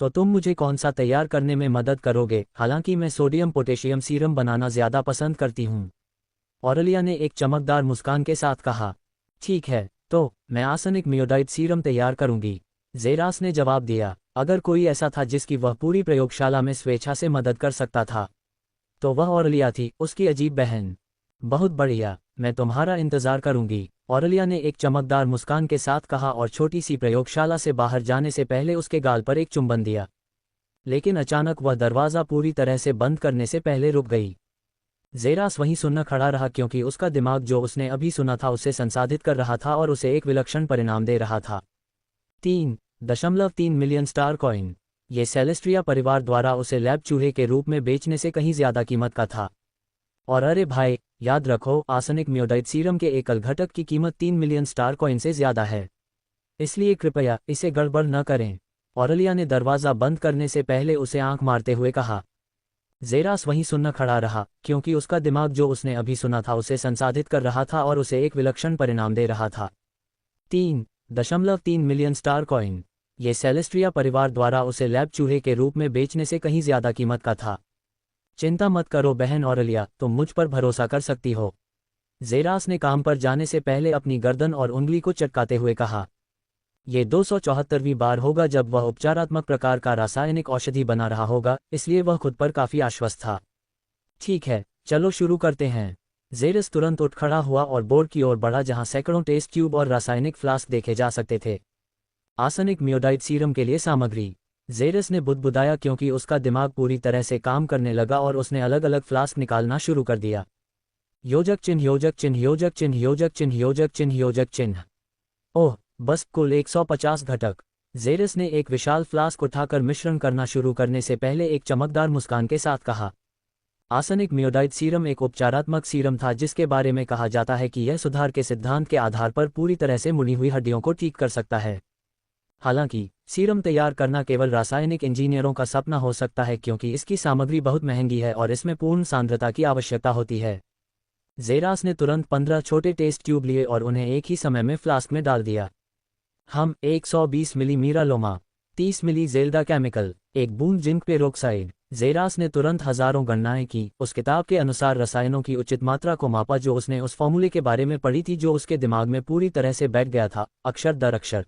तो तुम मुझे कौन सा तैयार करने में मदद करोगे? हालांकि मैं सोडियम पोटेशियम सीरम बनाना ज़्यादा पसंद करती हूँ, ऑरेलिया ने एक चमकदार मुस्कान के साथ कहा। ठीक है, तो मैं आर्सेनिक म्योडाइड सीरम तैयार करूंगी, जेरास ने जवाब दिया। अगर कोई ऐसा था जिसकी वह पूरी प्रयोगशाला में स्वेच्छा से मदद कर सकता था, तो वह ऑरेलिया थी, उसकी अजीब बहन। बहुत बढ़िया, मैं तुम्हारा इंतजार करूंगी, ऑरेलिया ने एक चमकदार मुस्कान के साथ कहा और छोटी सी प्रयोगशाला से बाहर जाने से पहले उसके गाल पर एक चुंबन दिया। लेकिन अचानक वह दरवाज़ा पूरी तरह से बंद करने से पहले रुक गई। जेरास वहीं सुनना खड़ा रहा, क्योंकि उसका दिमाग जो उसने अभी सुना था उसे संसाधित कर रहा था और उसे एक विलक्षण परिणाम दे रहा था। 3.3 मिलियन स्टार कॉइन। ये सेलेस्ट्रिया परिवार द्वारा उसे लैब चूहे के रूप में बेचने से कहीं ज्यादा कीमत का था। और अरे भाई, याद रखो, आर्सेनिक म्योडाइड सीरम के एकल घटक की कीमत 3 मिलियन स्टार कॉइन से ज्यादा है, इसलिए कृपया इसे गड़बड़ न करें, ऑरेलिया ने दरवाज़ा बंद करने से पहले उसे आंख मारते हुए कहा। जेरास वहीं सुनना खड़ा रहा, क्योंकि उसका दिमाग जो उसने अभी सुना था उसे संसाधित कर रहा था और उसे एक विलक्षण परिणाम दे रहा था। 3.3 मिलियन स्टार कॉइन। ये सेलेस्ट्रिया परिवार द्वारा उसे लैब चूहे के रूप में बेचने से कहीं ज्यादा कीमत का था। चिंता मत करो बहन ऑरेलिया, तुम मुझ पर भरोसा कर सकती हो। जेरास ने काम पर जाने से पहले अपनी गर्दन और उंगली को चटकाते हुए कहा। ये 274वीं बार होगा जब वह उपचारात्मक प्रकार का रासायनिक औषधि बना रहा होगा, इसलिए वह खुद पर काफी आश्वस्त था। ठीक है, चलो शुरू करते हैं। जेरस तुरंत उठ खड़ा हुआ और बोर्ड की ओर बढ़ा जहां सैकड़ों टेस्ट ट्यूब और रासायनिक फ्लास्क देखे जा सकते थे। आर्सेनिक म्योडाइड सीरम के लिए सामग्री। जेरस ने बुदबुदाया क्योंकि उसका दिमाग पूरी तरह से काम करने लगा और उसने अलग अलग फ्लास्क निकालना शुरू कर दिया। योजक चिन्ह योजक चिन्ह योजक चिन्ह योजक चिन्ह योजक चिन्ह योजक चिन्ह। ओह, बस कुल 150 घटक। जेरस ने एक विशाल फ्लास्क उठाकर मिश्रण करना शुरू करने से पहले एक चमकदार मुस्कान के साथ कहा। आर्सेनिक म्योडाइड सीरम एक उपचारात्मक सीरम था जिसके बारे में कहा जाता है कि यह सुधार के सिद्धांत के आधार पर पूरी तरह से मुड़ी हुई हड्डियों को ठीक कर सकता है। हालांकि सीरम तैयार करना केवल रासायनिक इंजीनियरों का सपना हो सकता है क्योंकि इसकी सामग्री बहुत महंगी है और इसमें पूर्ण सांद्रता की आवश्यकता होती है। जेरास ने तुरंत 15 छोटे टेस्ट ट्यूब लिए और उन्हें एक ही समय में फ्लास्क में डाल दिया। हम 120 मिली मीरालोमा, 30 मिली जेल्डा केमिकल, एक बूंद जिंक पेरोक्साइड। जेरास ने तुरंत हजारों गणनाएं की, उस किताब के अनुसार रसायनों की उचित मात्रा को मापा जो उसने उस फॉर्मूले के बारे में पढ़ी थी जो उसके दिमाग में पूरी तरह से बैठ गया था, अक्षर दर अक्षर।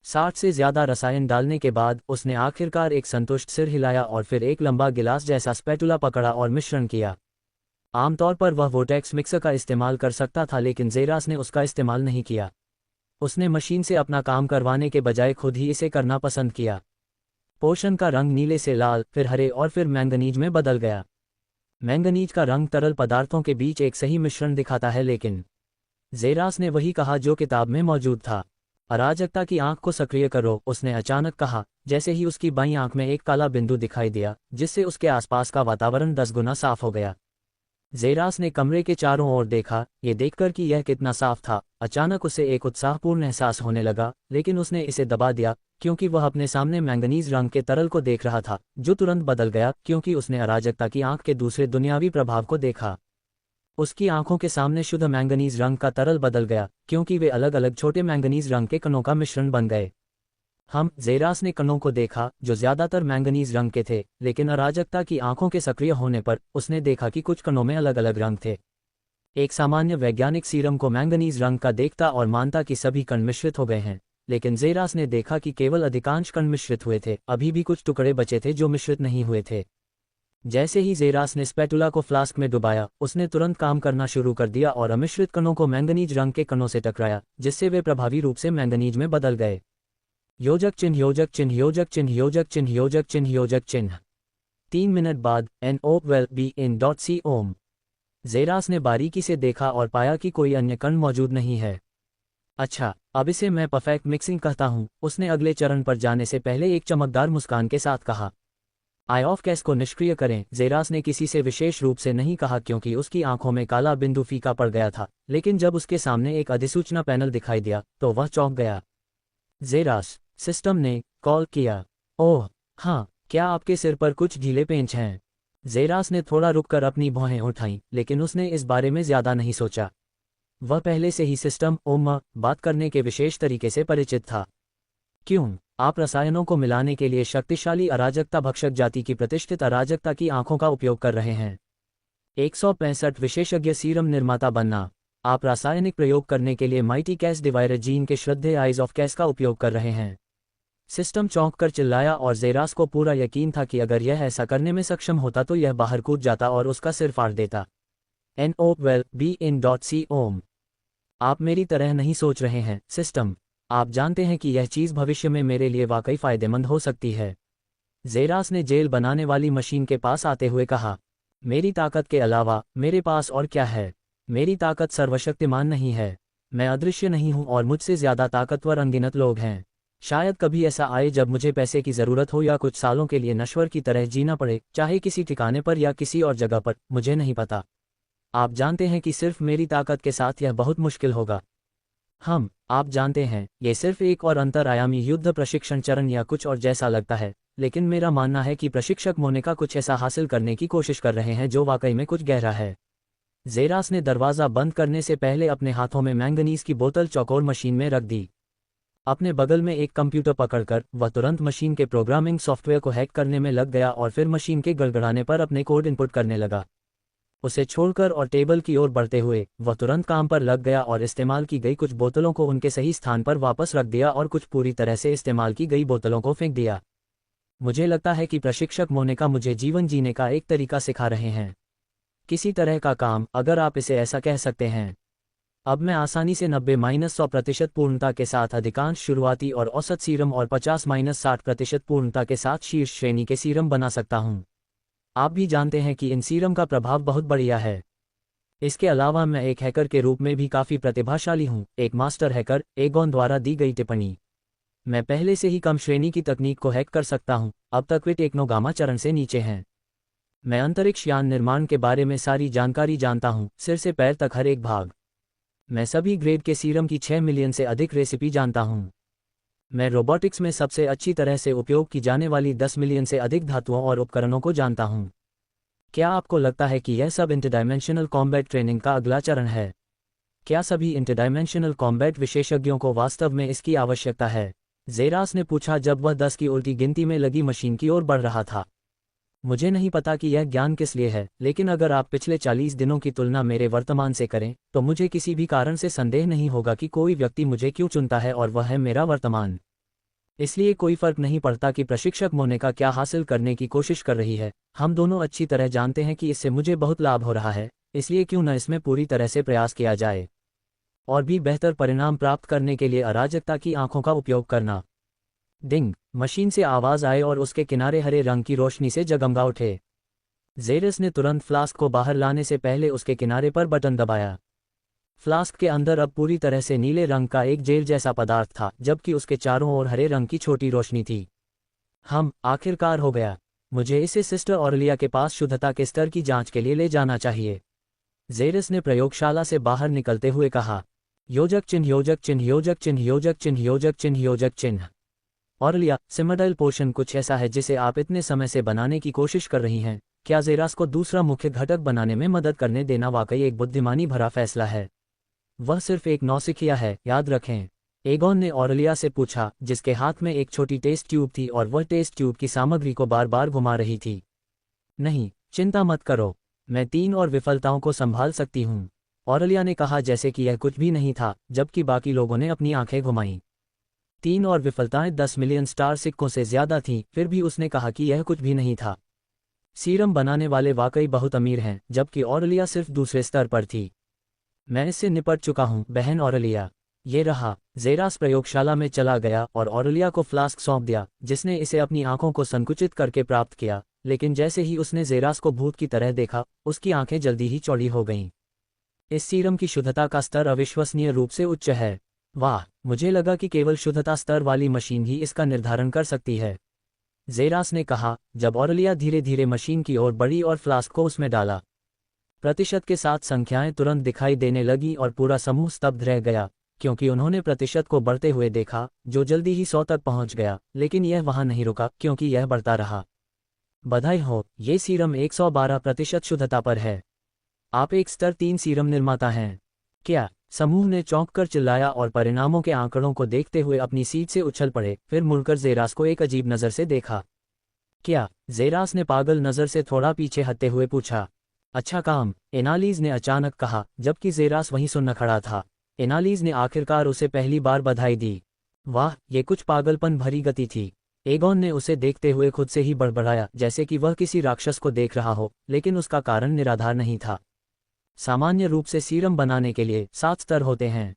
60 से ज्यादा रसायन डालने के बाद उसने आखिरकार एक संतुष्ट सिर हिलाया और फिर एक लंबा गिलास जैसा स्पैटुला पकड़ा और मिश्रण किया। आमतौर पर वह वोटेक्स मिक्सर का इस्तेमाल कर सकता था लेकिन जेरास ने उसका इस्तेमाल नहीं किया। उसने मशीन से अपना काम करवाने के बजाय खुद ही इसे करना पसंद किया। पोषण का रंग नीले से लाल, फिर हरे और फिर मैंगनीज में बदल गया। मैंगनीज का रंग तरल पदार्थों के बीच एक सही मिश्रण दिखाता है लेकिन जेरास ने वही कहा जो किताब में मौजूद था। अराजकता की आंख को सक्रिय करो, उसने अचानक कहा, जैसे ही उसकी बाईं आंख में एक काला बिंदु दिखाई दिया जिससे उसके आसपास का वातावरण 10 गुना साफ हो गया। जेरास ने कमरे के चारों ओर देखा, ये देखकर कि यह कितना साफ था। अचानक उसे एक उत्साहपूर्ण एहसास होने लगा, लेकिन उसने इसे दबा दिया क्योंकि वह अपने सामने मैंगनीज रंग के तरल को देख रहा था जो तुरंत बदल गया क्योंकि उसने अराजकता की आंख के दूसरे दुनियावी प्रभाव को देखा। उसकी आंखों के सामने शुद्ध मैंगनीज रंग का तरल बदल गया क्योंकि वे अलग अलग छोटे मैंगनीज रंग के कणों का मिश्रण बन गए। जेरास ने कणों को देखा जो ज्यादातर मैंगनीज रंग के थे, लेकिन अराजकता की आंखों के सक्रिय होने पर उसने देखा कि कुछ कणों में अलग अलग रंग थे। एक सामान्य वैज्ञानिक सीरम को मैंगनीज रंग का देखता और मानता कि सभी कण मिश्रित हो गए हैं, लेकिन जेरास ने देखा कि केवल अधिकांश कण मिश्रित हुए थे, अभी भी कुछ टुकड़े बचे थे जो मिश्रित नहीं हुए थे। जैसे ही जेरास ने स्पैटुला को फ्लास्क में डुबाया, उसने तुरंत काम करना शुरू कर दिया और अमिश्रित कणों को मैंगनीज रंग के कणों से टकराया जिससे वे प्रभावी रूप से मैंगनीज में बदल गए। योजक चिन्ह योजक चिन्ह योजक चिन्ह योजक चिन्ह योजक चिन्ह योजक चिन्ह। 3 मिनट बाद NO12BN.C ओम। जेरास ने बारीकी से देखा और पाया कि कोई अन्य कण मौजूद नहीं है। अच्छा, अब इसे मैं परफेक्ट मिक्सिंग कहता हूं, उसने अगले चरण पर जाने से पहले एक चमकदार मुस्कान के साथ कहा। आई ऑफ गैस को निष्क्रिय करें। जेरास ने किसी से विशेष रूप से नहीं कहा क्योंकि उसकी आंखों में काला बिंदु फीका पड़ गया था, लेकिन जब उसके सामने एक अधिसूचना पैनल दिखाई दिया तो वह चौंक गया। जेरास, सिस्टम ने कॉल किया। ओह हाँ, क्या आपके सिर पर कुछ ढीले पेंच हैं? जेरास ने थोड़ा रुककर अपनी भौहें उठाईं, लेकिन उसने इस बारे में ज्यादा नहीं सोचा। वह पहले से ही सिस्टम बात करने के विशेष तरीके से परिचित था। क्यों, आप रसायनों को मिलाने के लिए शक्तिशाली अराजकता भक्षक जाति की प्रतिष्ठित अराजकता की आंखों का उपयोग कर रहे हैं? 165 विशेषज्ञ सीरम निर्माता बनना। आप रासायनिक प्रयोग करने के लिए माइटी कैस डिवायरर जीन के श्रद्धेय आइज ऑफ कैस का उपयोग कर रहे हैं। सिस्टम चौंक कर चिल्लाया और जेरास को पूरा यकीन था कि अगर यह ऐसा करने में सक्षम होता तो यह बाहर कूद जाता और उसका सिर फाड़ देता। NO12BN.C ओम। आप मेरी तरह नहीं सोच रहे हैं सिस्टम, आप जानते हैं कि यह चीज़ भविष्य में मेरे लिए वाकई फायदेमंद हो सकती है। जेरास ने जेल बनाने वाली मशीन के पास आते हुए कहा, मेरी ताकत के अलावा मेरे पास और क्या है? मेरी ताकत सर्वशक्तिमान नहीं है, मैं अदृश्य नहीं हूं और मुझसे ज्यादा ताकतवर अनगिनत लोग हैं। शायद कभी ऐसा आए जब मुझे पैसे की जरूरत हो या कुछ सालों के लिए नश्वर की तरह जीना पड़े, चाहे किसी ठिकाने पर या किसी और जगह पर, मुझे नहीं पता। आप जानते हैं कि सिर्फ मेरी ताकत के साथ यह बहुत मुश्किल होगा। आप जानते हैं, ये सिर्फ एक और अंतरआयामी युद्ध प्रशिक्षण चरण या कुछ और जैसा लगता है, लेकिन मेरा मानना है कि प्रशिक्षक मोनिका कुछ ऐसा हासिल करने की कोशिश कर रहे हैं जो वाकई में कुछ गहरा है। जेरास ने दरवाज़ा बंद करने से पहले अपने हाथों में मैंगनीज की बोतल चौकोर मशीन में रख दी। अपने बगल में एक कंप्यूटर पकड़कर वह तुरंत मशीन के प्रोग्रामिंग सॉफ्टवेयर को हैक करने में लग गया और फिर मशीन के गड़गड़ाने पर अपने कोड इनपुट करने लगा। उसे छोड़कर और टेबल की ओर बढ़ते हुए वह तुरंत काम पर लग गया और इस्तेमाल की गई कुछ बोतलों को उनके सही स्थान पर वापस रख दिया और कुछ पूरी तरह से इस्तेमाल की गई बोतलों को फेंक दिया। मुझे लगता है कि प्रशिक्षक मोनिका मुझे जीवन जीने का एक तरीका सिखा रहे हैं, किसी तरह का काम, अगर आप इसे ऐसा कह सकते हैं। अब मैं आसानी से 90-100% पूर्णता के साथ अधिकांश शुरुआती और औसत सीरम और 50-60% पूर्णता के साथ शीर्ष श्रेणी के सीरम बना सकता हूं। आप भी जानते हैं कि इन सीरम का प्रभाव बहुत बढ़िया है। इसके अलावा मैं एक हैकर के रूप में भी काफ़ी प्रतिभाशाली हूं। एक मास्टर हैकर, एगोन द्वारा दी गई टिप्पणी। मैं पहले से ही कम श्रेणी की तकनीक को हैक कर सकता हूं। अब तक वे टेक्नोगामा चरण से नीचे हैं। मैं अंतरिक्ष यान निर्माण के बारे में सारी जानकारी जानता हूं, सिर से पैर तक हर एक भाग। मैं सभी ग्रेड के सीरम की 6 मिलियन से अधिक रेसिपी जानता हूं। मैं रोबोटिक्स में सबसे अच्छी तरह से उपयोग की जाने वाली 10 मिलियन से अधिक धातुओं और उपकरणों को जानता हूं। क्या आपको लगता है कि यह सब इंटरडायमेंशनल कॉम्बैट ट्रेनिंग का अगला चरण है? क्या सभी इंटरडायमेंशनल कॉम्बैट विशेषज्ञों को वास्तव में इसकी आवश्यकता है? जेरास ने पूछा जब वह 10 की उल्टी गिनती में लगी मशीन की ओर बढ़ रहा था। मुझे नहीं पता कि यह ज्ञान किस लिए है, लेकिन अगर आप पिछले 40 दिनों की तुलना मेरे वर्तमान से करें, तो मुझे किसी भी कारण से संदेह नहीं होगा कि कोई व्यक्ति मुझे क्यों चुनता है और वह है मेरा वर्तमान। इसलिए कोई फर्क नहीं पड़ता कि प्रशिक्षक मोनिका क्या हासिल करने की कोशिश कर रही है। हम दोनों अच्छी तरह जानते हैं कि इससे मुझे बहुत लाभ हो रहा है, इसलिए क्यों न इसमें पूरी तरह से प्रयास किया जाए और भी बेहतर परिणाम प्राप्त करने के लिए अराजकता की आंखों का उपयोग करना। डिंग, मशीन से आवाज आए और उसके किनारे हरे रंग की रोशनी से जगमगा उठे। जेरस ने तुरंत फ्लास्क को बाहर लाने से पहले उसके किनारे पर बटन दबाया। फ्लास्क के अंदर अब पूरी तरह से नीले रंग का एक जेल जैसा पदार्थ था, जबकि उसके चारों ओर हरे रंग की छोटी रोशनी थी। आखिरकार हो गया। मुझे इसे सिस्टर ऑरलिया के पास शुद्धता के स्तर की जांच के लिए ले जाना चाहिए। जेरस ने प्रयोगशाला से बाहर निकलते हुए कहा। योजक चिन्ह, योजक चिन्ह, योजक चिन्ह, योजक चिन्ह, योजक चिन्ह, योजक चिन्ह। ऑरलिया, सिमरडाइल पोशन कुछ ऐसा है जिसे आप इतने समय से बनाने की कोशिश कर रही हैं। क्या जेरास को दूसरा मुख्य घटक बनाने में मदद करने देना वाकई एक बुद्धिमानी भरा फैसला है? वह सिर्फ एक नौसिखिया है, याद रखें। एगोन ने ऑरलिया से पूछा, जिसके हाथ में एक छोटी टेस्ट ट्यूब थी और वह टेस्ट ट्यूब की सामग्री को बार बार घुमा रही थी। नहीं, चिंता मत करो, मैं 3 और विफलताओं को संभाल सकती हूँ, ऑरलिया ने कहा जैसे कि यह कुछ भी नहीं था, जबकि बाकी लोगों ने अपनी आंखें घुमाईं। 3 और विफलताएं 10 मिलियन स्टार सिक्कों से ज्यादा थीं, फिर भी उसने कहा कि यह कुछ भी नहीं था। सीरम बनाने वाले वाकई बहुत अमीर हैं, जबकि ऑरलिया सिर्फ दूसरे स्तर पर थी। मैं इससे निपट चुका हूं, बहन ऑरलिया। ये रहा। जेरास प्रयोगशाला में चला गया और ऑरलिया को फ्लास्क सौंप दिया, जिसने इसे अपनी आंखों को संकुचित करके प्राप्त किया। लेकिन जैसे ही उसने जेरास को भूत की तरह देखा, उसकी आंखें जल्दी ही चौड़ी हो गईं। इस सीरम की शुद्धता का स्तर अविश्वसनीय रूप से उच्च है। वाह, मुझे लगा कि केवल शुद्धता स्तर वाली मशीन ही इसका निर्धारण कर सकती है, जेरास ने कहा, जब ऑरलिया धीरे धीरे मशीन की ओर बढ़ी और फ्लास्क को उसमें डाला। प्रतिशत के साथ संख्याएं तुरंत दिखाई देने लगी और पूरा समूह स्तब्ध रह गया, क्योंकि उन्होंने प्रतिशत को बढ़ते हुए देखा, जो जल्दी ही 100 तक पहुंच गया। लेकिन यह वहां नहीं रुका, क्योंकि यह बढ़ता रहा। बधाई हो, ये सीरम 112% शुद्धता पर है। आप एक स्तर 3 सीरम निर्माता हैं। क्या? समूह ने चौंक कर चिल्लाया और परिणामों के आंकड़ों को देखते हुए अपनी सीट से उछल पड़े, फिर मुड़कर जेरास को एक अजीब नज़र से देखा। क्या? जेरास ने पागल नज़र से थोड़ा पीछे हटते हुए पूछा। अच्छा काम, एनालीज ने अचानक कहा, जबकि जेरास वहीं सुन्न खड़ा था। एनालीज ने आखिरकार उसे पहली बार बधाई दी। वाह, ये कुछ पागलपन भरी गति थी। एगोन ने उसे देखते हुए खुद से ही बड़बड़ाया, जैसे कि वह किसी राक्षस को देख रहा हो, लेकिन उसका कारण निराधार नहीं था। सामान्य रूप से सीरम बनाने के लिए 7 स्तर होते हैं।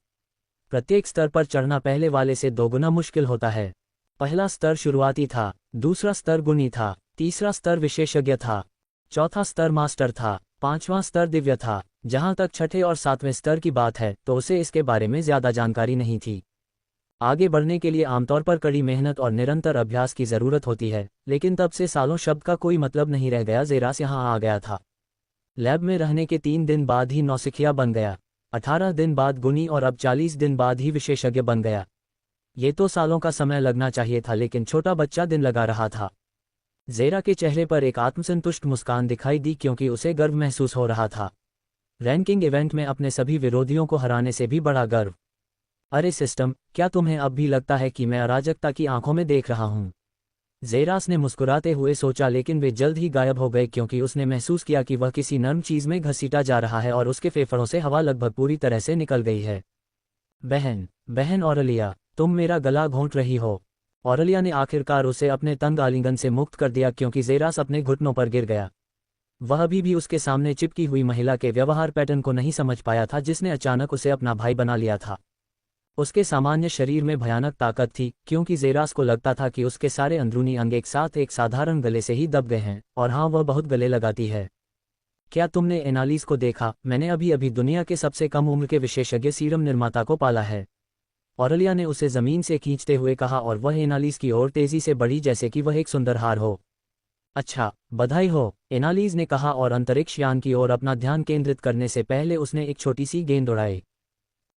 प्रत्येक स्तर पर चढ़ना पहले वाले से 2 गुना मुश्किल होता है। पहला स्तर शुरुआती था, दूसरा स्तर गुणी था, तीसरा स्तर विशेषज्ञ था, चौथा स्तर मास्टर था, 5वां स्तर दिव्य था। जहां तक छठे और 7वें स्तर की बात है, तो उसे इसके बारे में ज्यादा जानकारी नहीं थी। आगे बढ़ने के लिए आमतौर पर कड़ी मेहनत और निरंतर अभ्यास की जरूरत होती है, लेकिन तब से सालों शब्द का कोई मतलब नहीं रह गया। जेरास यहां आ गया था। लैब में रहने के 3 दिन बाद ही नौसिखिया बन गया। 18 दिन बाद गुणी और अब 40 दिन बाद ही विशेषज्ञ बन गया। ये तो सालों का समय लगना चाहिए था, लेकिन छोटा बच्चा दिन लगा रहा था। ज़ेरा के चेहरे पर एक आत्मसंतुष्ट मुस्कान दिखाई दी क्योंकि उसे गर्व महसूस हो रहा था। रैंकिंग इवेंट में अपने सभी विरोधियों को हराने से भी बड़ा गर्व। अरे सिस्टम, क्या तुम्हें अब भी लगता है कि मैं अराजकता की आंखों में देख रहा हूं? ज़ेरास ने मुस्कुराते हुए सोचा, लेकिन वे जल्द ही गायब हो गए क्योंकि उसने महसूस किया कि वह किसी नर्म चीज में घसीटा जा रहा है और उसके फेफड़ों से हवा लगभग पूरी तरह से निकल गई है। बहन ऑरेलिया, तुम मेरा गला घोंट रही हो। ऑरेलिया ने आखिरकार उसे अपने तंग आलिंगन से मुक्त कर दिया क्योंकि ज़ेरास अपने घुटनों पर गिर गया। वह अभी भी उसके सामने चिपकी हुई महिला के व्यवहार पैटर्न को नहीं समझ पाया था जिसने अचानक उसे अपना भाई बना लिया था। उसके सामान्य शरीर में भयानक ताकत थी क्योंकि ज़ेरास को लगता था कि उसके सारे अंदरूनी अंग एक साथ एक साधारण गले से ही दब गए हैं, और हाँ, वह बहुत गले लगाती है। क्या तुमने एनालिस को देखा? मैंने अभी अभी दुनिया के सबसे कम उम्र के विशेषज्ञ सीरम निर्माता को पाला है। ऑरेलिया ने उसे जमीन से खींचते हुए कहा और वह एनालिस की ओर तेजी से बढ़ी जैसे कि वह एक सुंदर हार हो। अच्छा, बधाई हो, एनालिस ने कहा और अंतरिक्ष यान की ओर अपना ध्यान केंद्रित करने से पहले उसने एक छोटी सी गेंद उड़ाई।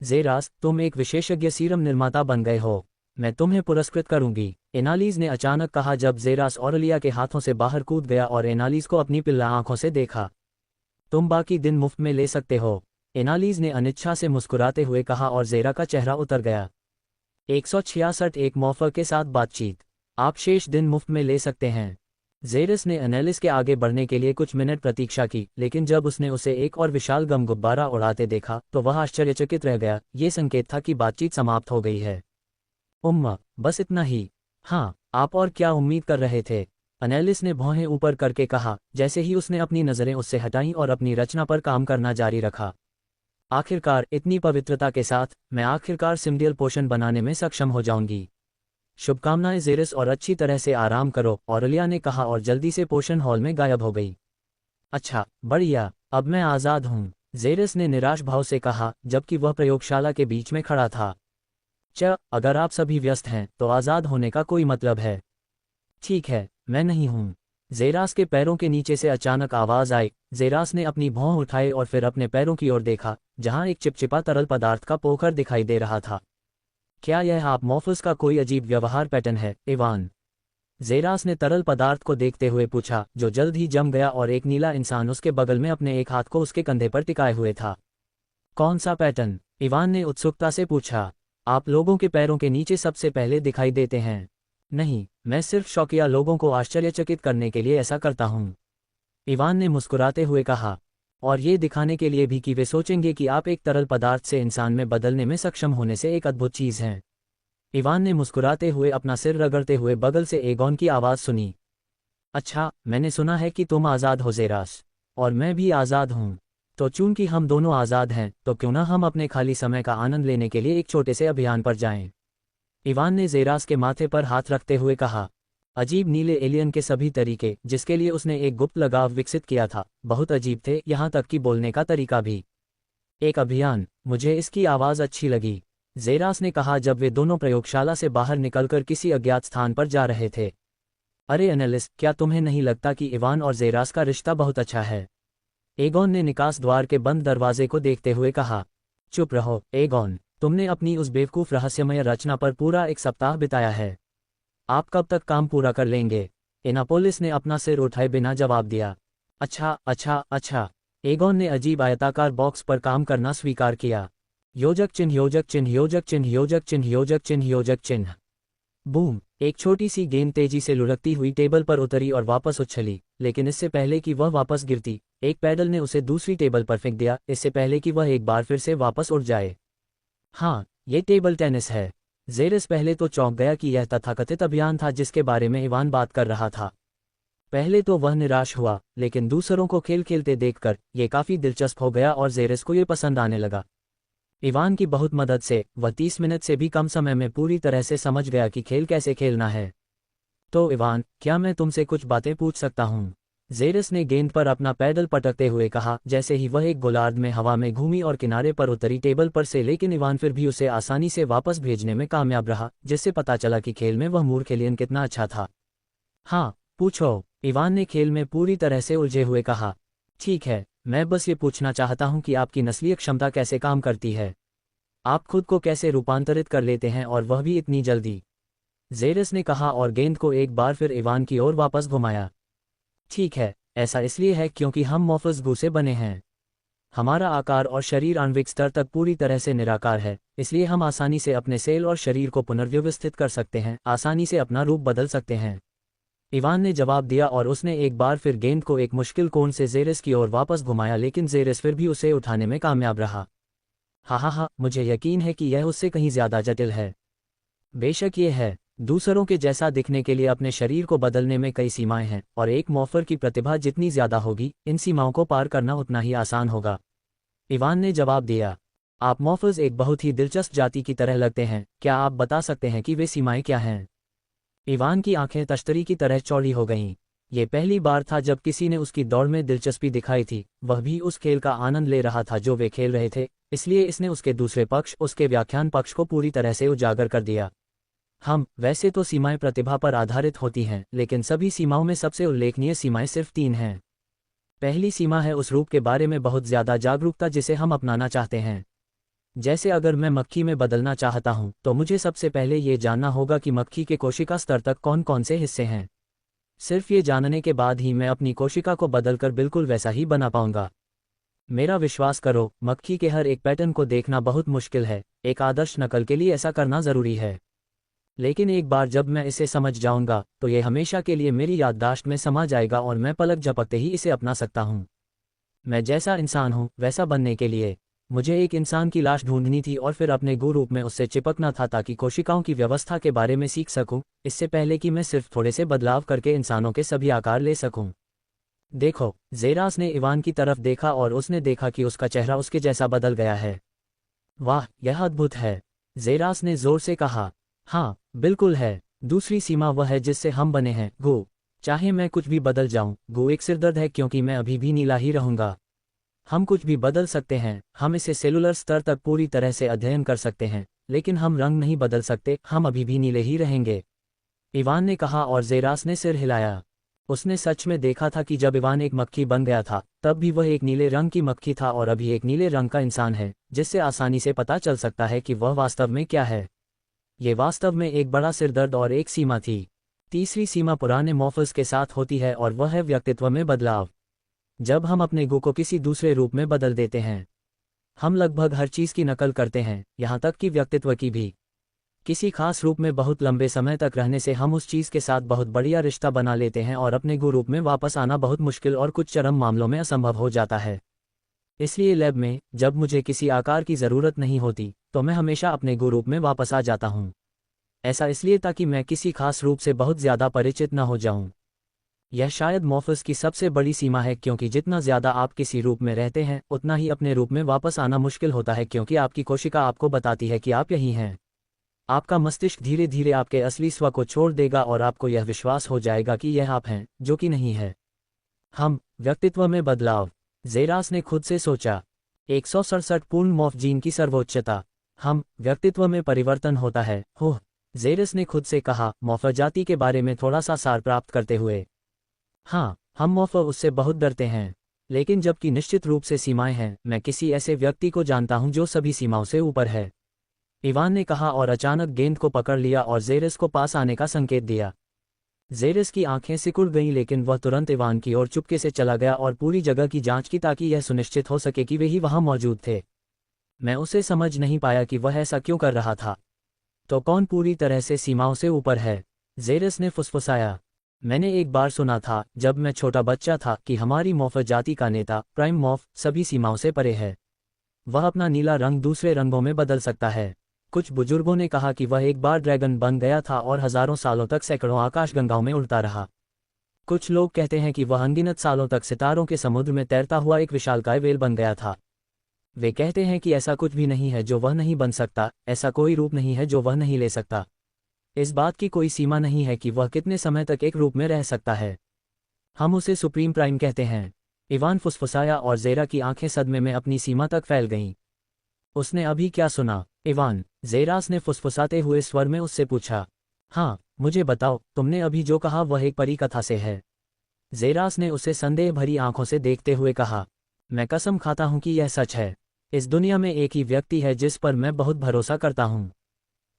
ज़ेरास, तुम एक विशेषज्ञ सीरम निर्माता बन गए हो। मैं तुम्हें पुरस्कृत करूंगी, एनालिस ने अचानक कहा जब ज़ेरास ऑरेलिया के हाथों से बाहर कूद गया और एनालिस को अपनी पिल्ला आंखों से देखा। तुम बाकी दिन मुफ्त में ले सकते हो, एनालिस ने अनिच्छा से मुस्कुराते हुए कहा और ज़ेरा का चेहरा उतर गया। 166 एक मौफर के साथ बातचीत। आप शेष दिन मुफ्त में ले सकते हैं। ज़ेरस ने एनालिस के आगे बढ़ने के लिए कुछ मिनट प्रतीक्षा की, लेकिन जब उसने उसे एक और विशाल गम गुब्बारा उड़ाते देखा तो वह आश्चर्यचकित रह गया। ये संकेत था कि बातचीत समाप्त हो गई है। बस इतना ही? हाँ, आप और क्या उम्मीद कर रहे थे? एनालिस ने भौहें ऊपर करके कहा, जैसे ही उसने अपनी नज़रें उससे हटाईं और अपनी रचना पर काम करना जारी रखा। आखिरकार, इतनी पवित्रता के साथ, मैं आखिरकार सिमडियल पोषण बनाने में सक्षम हो जाऊंगी। शुभकामनाएं ज़ेरस, और अच्छी तरह से आराम करो, ऑरेलिया ने कहा और जल्दी से पोषण हॉल में गायब हो गई। अच्छा, बढ़िया, अब मैं आज़ाद हूँ, ज़ेरस ने निराश भाव से कहा जबकि वह प्रयोगशाला के बीच में खड़ा था। अगर आप सभी व्यस्त हैं तो आज़ाद होने का कोई मतलब है? ठीक है, मैं नहीं हूँ। ज़ेरास के पैरों के नीचे से अचानक आवाज़ आई। ज़ेरास ने अपनी भौं उठाई और फिर अपने पैरों की ओर देखा, जहाँ एक चिपचिपा तरल पदार्थ का पोखर दिखाई दे रहा था। क्या यह आप मॉफल्स का कोई अजीब व्यवहार पैटर्न है, इवान? ज़ेरास ने तरल पदार्थ को देखते हुए पूछा, जो जल्द ही जम गया और एक नीला इंसान उसके बगल में अपने एक हाथ को उसके कंधे पर टिकाए हुए था। कौन सा पैटर्न? इवान ने उत्सुकता से पूछा। आप लोगों के पैरों के नीचे सबसे पहले दिखाई देते हैं। नहीं, मैं सिर्फ शौकिया लोगों को आश्चर्यचकित करने के लिए ऐसा करता हूँ, इवान ने मुस्कुराते हुए कहा, और ये दिखाने के लिए भी कि वे सोचेंगे कि आप एक तरल पदार्थ से इंसान में बदलने में सक्षम होने से एक अद्भुत चीज़ हैं। इवान ने मुस्कुराते हुए अपना सिर रगड़ते हुए बगल से एगॉन की आवाज़ सुनी। अच्छा, मैंने सुना है कि तुम आज़ाद हो ज़ेरास, और मैं भी आज़ाद हूँ। तो चूंकि हम दोनों आज़ाद हैं, तो क्यों ना हम अपने खाली समय का आनंद लेने के लिए एक छोटे से अभियान पर जाएं? इवान ने ज़ेरास के माथे पर हाथ रखते हुए कहा। अजीब नीले एलियन के सभी तरीके जिसके लिए उसने एक गुप्त लगाव विकसित किया था, बहुत अजीब थे, यहाँ तक कि बोलने का तरीका भी। एक अभियान, मुझे इसकी आवाज़ अच्छी लगी, ज़ेरास ने कहा जब वे दोनों प्रयोगशाला से बाहर निकलकर किसी अज्ञात स्थान पर जा रहे थे। अरे एनालिस, क्या तुम्हें नहीं लगता कि इवान और ज़ेरास का रिश्ता बहुत अच्छा है? एगॉन ने निकास द्वार के बंद दरवाजे को देखते हुए कहा। चुप रहो, एगॉन, तुमने अपनी उस बेवकूफ़ रहस्यमय रचना पर पूरा एक सप्ताह बिताया है। आप कब तक काम पूरा कर लेंगे? एनापोलिस ने अपना सिर उठाए बिना जवाब दिया। अच्छा, एगॉन ने अजीब आयताकार बॉक्स पर काम करना स्वीकार किया। योजक चिन्ह, योजक चिन्ह, योजक चिन्ह, योजक चिन्ह, योजक चिन्ह, योजक चिन्ह। बूम! एक छोटी सी गेंद तेजी से लुढ़कती हुई टेबल पर उतरी और वापस उछली, लेकिन इससे पहले कि वह वापस गिरती, एक पैडल ने उसे दूसरी टेबल पर फेंक दिया, इससे पहले कि वह एक बार फिर से वापस उड़ जाए। हाँ, ये टेबल टेनिस है। ज़ेरस पहले तो चौंक गया कि यह तथाकथित अभियान था जिसके बारे में इवान बात कर रहा था। पहले तो वह निराश हुआ, लेकिन दूसरों को खेल खेलते देखकर यह काफ़ी दिलचस्प हो गया और ज़ेरस को ये पसंद आने लगा। इवान की बहुत मदद से वह 30 मिनट से भी कम समय में पूरी तरह से समझ गया कि खेल कैसे खेलना है। तो इवान, क्या मैं तुमसे कुछ बातें पूछ सकता हूँ? ज़ेरस ने गेंद पर अपना पैडल पटकते हुए कहा जैसे ही वह एक गोलार्ध में हवा में घूमी और किनारे पर उतरी टेबल पर से, लेकिन इवान फिर भी उसे आसानी से वापस भेजने में कामयाब रहा, जिससे पता चला कि खेल में वह मूर्ख एलियन कितना अच्छा था। हाँ, पूछो, इवान ने खेल में पूरी तरह से उलझे हुए कहा। ठीक है, मैं बस ये पूछना चाहता हूँ कि आपकी नस्लीय क्षमता कैसे काम करती है। आप खुद को कैसे रूपांतरित कर लेते हैं और वह भी इतनी जल्दी। जेरस ने कहा और गेंद को एक बार फिर इवान की ओर वापस घुमाया। ठीक है, ऐसा इसलिए है क्योंकि हम मॉर्फस गू से बने हैं। हमारा आकार और शरीर आणविक स्तर तक पूरी तरह से निराकार है, इसलिए हम आसानी से अपने सेल और शरीर को पुनर्व्यवस्थित कर सकते हैं, आसानी से अपना रूप बदल सकते हैं। इवान ने जवाब दिया और उसने एक बार फिर गेंद को एक मुश्किल कोण से जेरस की ओर वापस घुमाया, लेकिन जेरस फिर भी उसे उठाने में कामयाब रहा। हा, मुझे यकीन है कि यह उससे कहीं ज्यादा जटिल है। बेशक ये है। दूसरों के जैसा दिखने के लिए अपने शरीर को बदलने में कई सीमाएं हैं, और एक मॉर्फर की प्रतिभा जितनी ज्यादा होगी, इन सीमाओं को पार करना उतना ही आसान होगा। इवान ने जवाब दिया। आप मॉर्फर्स एक बहुत ही दिलचस्प जाति की तरह लगते हैं, क्या आप बता सकते हैं कि वे सीमाएं क्या हैं? इवान की आंखें तश्तरी की तरह चौड़ी हो गईं। ये पहली बार था जब किसी ने उसकी दौड़ में दिलचस्पी दिखाई थी, वह भी उस खेल का आनंद ले रहा था जो वे खेल रहे थे, इसलिए इसने उसके दूसरे पक्ष, उसके व्याख्यान पक्ष को पूरी तरह से उजागर कर दिया। वैसे तो सीमाएं प्रतिभा पर आधारित होती हैं, लेकिन सभी सीमाओं में सबसे उल्लेखनीय सीमाएं सिर्फ 3 हैं। पहली सीमा है उस रूप के बारे में बहुत ज्यादा जागरूकता जिसे हम अपनाना चाहते हैं। जैसे अगर मैं मक्खी में बदलना चाहता हूं, तो मुझे सबसे पहले ये जानना होगा कि मक्खी के कोशिका स्तर तक कौन कौन से हिस्से हैं। सिर्फ ये जानने के बाद ही मैं अपनी कोशिका को बदलकर बिल्कुल वैसा ही बना पाऊंगा। मेरा विश्वास करो, मक्खी के हर एक पैटर्न को देखना बहुत मुश्किल है, एक आदर्श नकल के लिए ऐसा करना जरूरी है। लेकिन एक बार जब मैं इसे समझ जाऊंगा, तो ये हमेशा के लिए मेरी याददाश्त में समा जाएगा और मैं पलक झपकते ही इसे अपना सकता हूं। मैं जैसा इंसान हूं, वैसा बनने के लिए मुझे एक इंसान की लाश ढूंढनी थी और फिर अपने गु रूप में उससे चिपकना था ताकि कोशिकाओं की व्यवस्था के बारे में सीख सकूं, इससे पहले कि मैं सिर्फ थोड़े से बदलाव करके इंसानों के सभी आकार ले सकूं। देखो, जेरास ने इवान की तरफ देखा और उसने देखा कि उसका चेहरा उसके जैसा बदल गया है। वाह, यह अद्भुत है, जेरास ने जोर से कहा। हाँ, बिल्कुल है। दूसरी सीमा वह है जिससे हम बने हैं, गु। चाहे मैं कुछ भी बदल जाऊं, गु एक सिरदर्द है क्योंकि मैं अभी भी नीला ही रहूंगा। हम कुछ भी बदल सकते हैं, हम इसे सेलुलर स्तर तक पूरी तरह से अध्ययन कर सकते हैं, लेकिन हम रंग नहीं बदल सकते, हम अभी भी नीले ही रहेंगे। इवान ने कहा और जेरास ने सिर हिलाया। उसने सच में देखा था कि जब इवान एक मक्खी बन गया था, तब भी वह एक नीले रंग की मक्खी था और अभी एक नीले रंग का इंसान है, जिससे आसानी से पता चल सकता है कि वह वास्तव में क्या है। ये वास्तव में एक बड़ा सिरदर्द और एक सीमा थी। तीसरी सीमा पुराने मॉर्फल्स के साथ होती है और वह है व्यक्तित्व में बदलाव। जब हम अपने गु को किसी दूसरे रूप में बदल देते हैं, हम लगभग हर चीज़ की नकल करते हैं, यहाँ तक कि व्यक्तित्व की भी। किसी खास रूप में बहुत लंबे समय तक रहने से हम उस चीज़ के साथ बहुत बढ़िया रिश्ता बना लेते हैं और अपने गु रूप में वापस आना बहुत मुश्किल और कुछ चरम मामलों में असंभव हो जाता है। इसलिए लैब में, जब मुझे किसी आकार की ज़रूरत नहीं होती, तो मैं हमेशा अपने गु रूप में वापस आ जाता हूँ। ऐसा इसलिए ताकि मैं किसी खास रूप से बहुत ज़्यादा परिचित न हो जाऊं। यह शायद मॉर्फस की सबसे बड़ी सीमा है, क्योंकि जितना ज़्यादा आप किसी रूप में रहते हैं, उतना ही अपने रूप में वापस आना मुश्किल होता है, क्योंकि आपकी कोशिका आपको बताती है कि आप यही हैं। आपका मस्तिष्क धीरे धीरे आपके असली स्व को छोड़ देगा और आपको यह विश्वास हो जाएगा कि यह आप हैं, जो कि नहीं है। व्यक्तित्व में बदलाव। जेरास ने खुद से सोचा। 167 पूर्ण मॉर्फ जीन की सर्वोच्चता। व्यक्तित्व में परिवर्तन होता है। जेरस ने खुद से कहा, मॉर्फर जाति के बारे में थोड़ा सा सार प्राप्त करते हुए। हम मॉर्फर उससे बहुत डरते हैं, लेकिन जबकि निश्चित रूप से सीमाएं हैं, मैं किसी ऐसे व्यक्ति को जानता हूं जो सभी सीमाओं से ऊपर है। इवान ने कहा और अचानक गेंद को पकड़ लिया और जेरस को पास आने का संकेत दिया। जेरस की आंखें सिकुड़ गईं, लेकिन वह तुरंत इवान की ओर चुपके से चला गया और पूरी जगह की जांच की ताकि यह सुनिश्चित हो सके कि वे ही वहां मौजूद थे। मैं उसे समझ नहीं पाया कि वह ऐसा क्यों कर रहा था। तो कौन पूरी तरह से सीमाओं से ऊपर है? जेरस ने फुसफुसाया। मैंने एक बार सुना था, जब मैं छोटा बच्चा था, कि हमारी मॉर्फर जाति का नेता, प्राइम मॉर्फ, सभी सीमाओं से परे है। वह अपना नीला रंग दूसरे रंगों में बदल सकता है। कुछ बुजुर्गों ने कहा कि वह एक बार ड्रैगन बन गया था और हजारों सालों तक सैकड़ों आकाशगंगाओं में उड़ता रहा। कुछ लोग कहते हैं कि वह अनगिनत सालों तक सितारों के समुद्र में तैरता हुआ एक विशालकाय व्हेल बन गया था। वे कहते हैं कि ऐसा कुछ भी नहीं है जो वह नहीं बन सकता, ऐसा कोई रूप नहीं है जो वह नहीं ले सकता। इस बात की कोई सीमा नहीं है कि वह कितने समय तक एक रूप में रह सकता है। हम उसे सुप्रीम प्राइम कहते हैं। इवान फुसफुसाया और जेरा की आंखें सदमे में अपनी सीमा तक फैल गईं। उसने अभी क्या सुना? इवान, जेरास ने फुसफुसाते हुए स्वर में उससे पूछा। मुझे बताओ, तुमने अभी जो कहा वह एक परी कथा से है। जेरास ने उसे संदेह भरी आंखों से देखते हुए कहा। मैं कसम खाता हूं कि यह सच है। इस दुनिया में एक ही व्यक्ति है जिस पर मैं बहुत भरोसा करता हूं।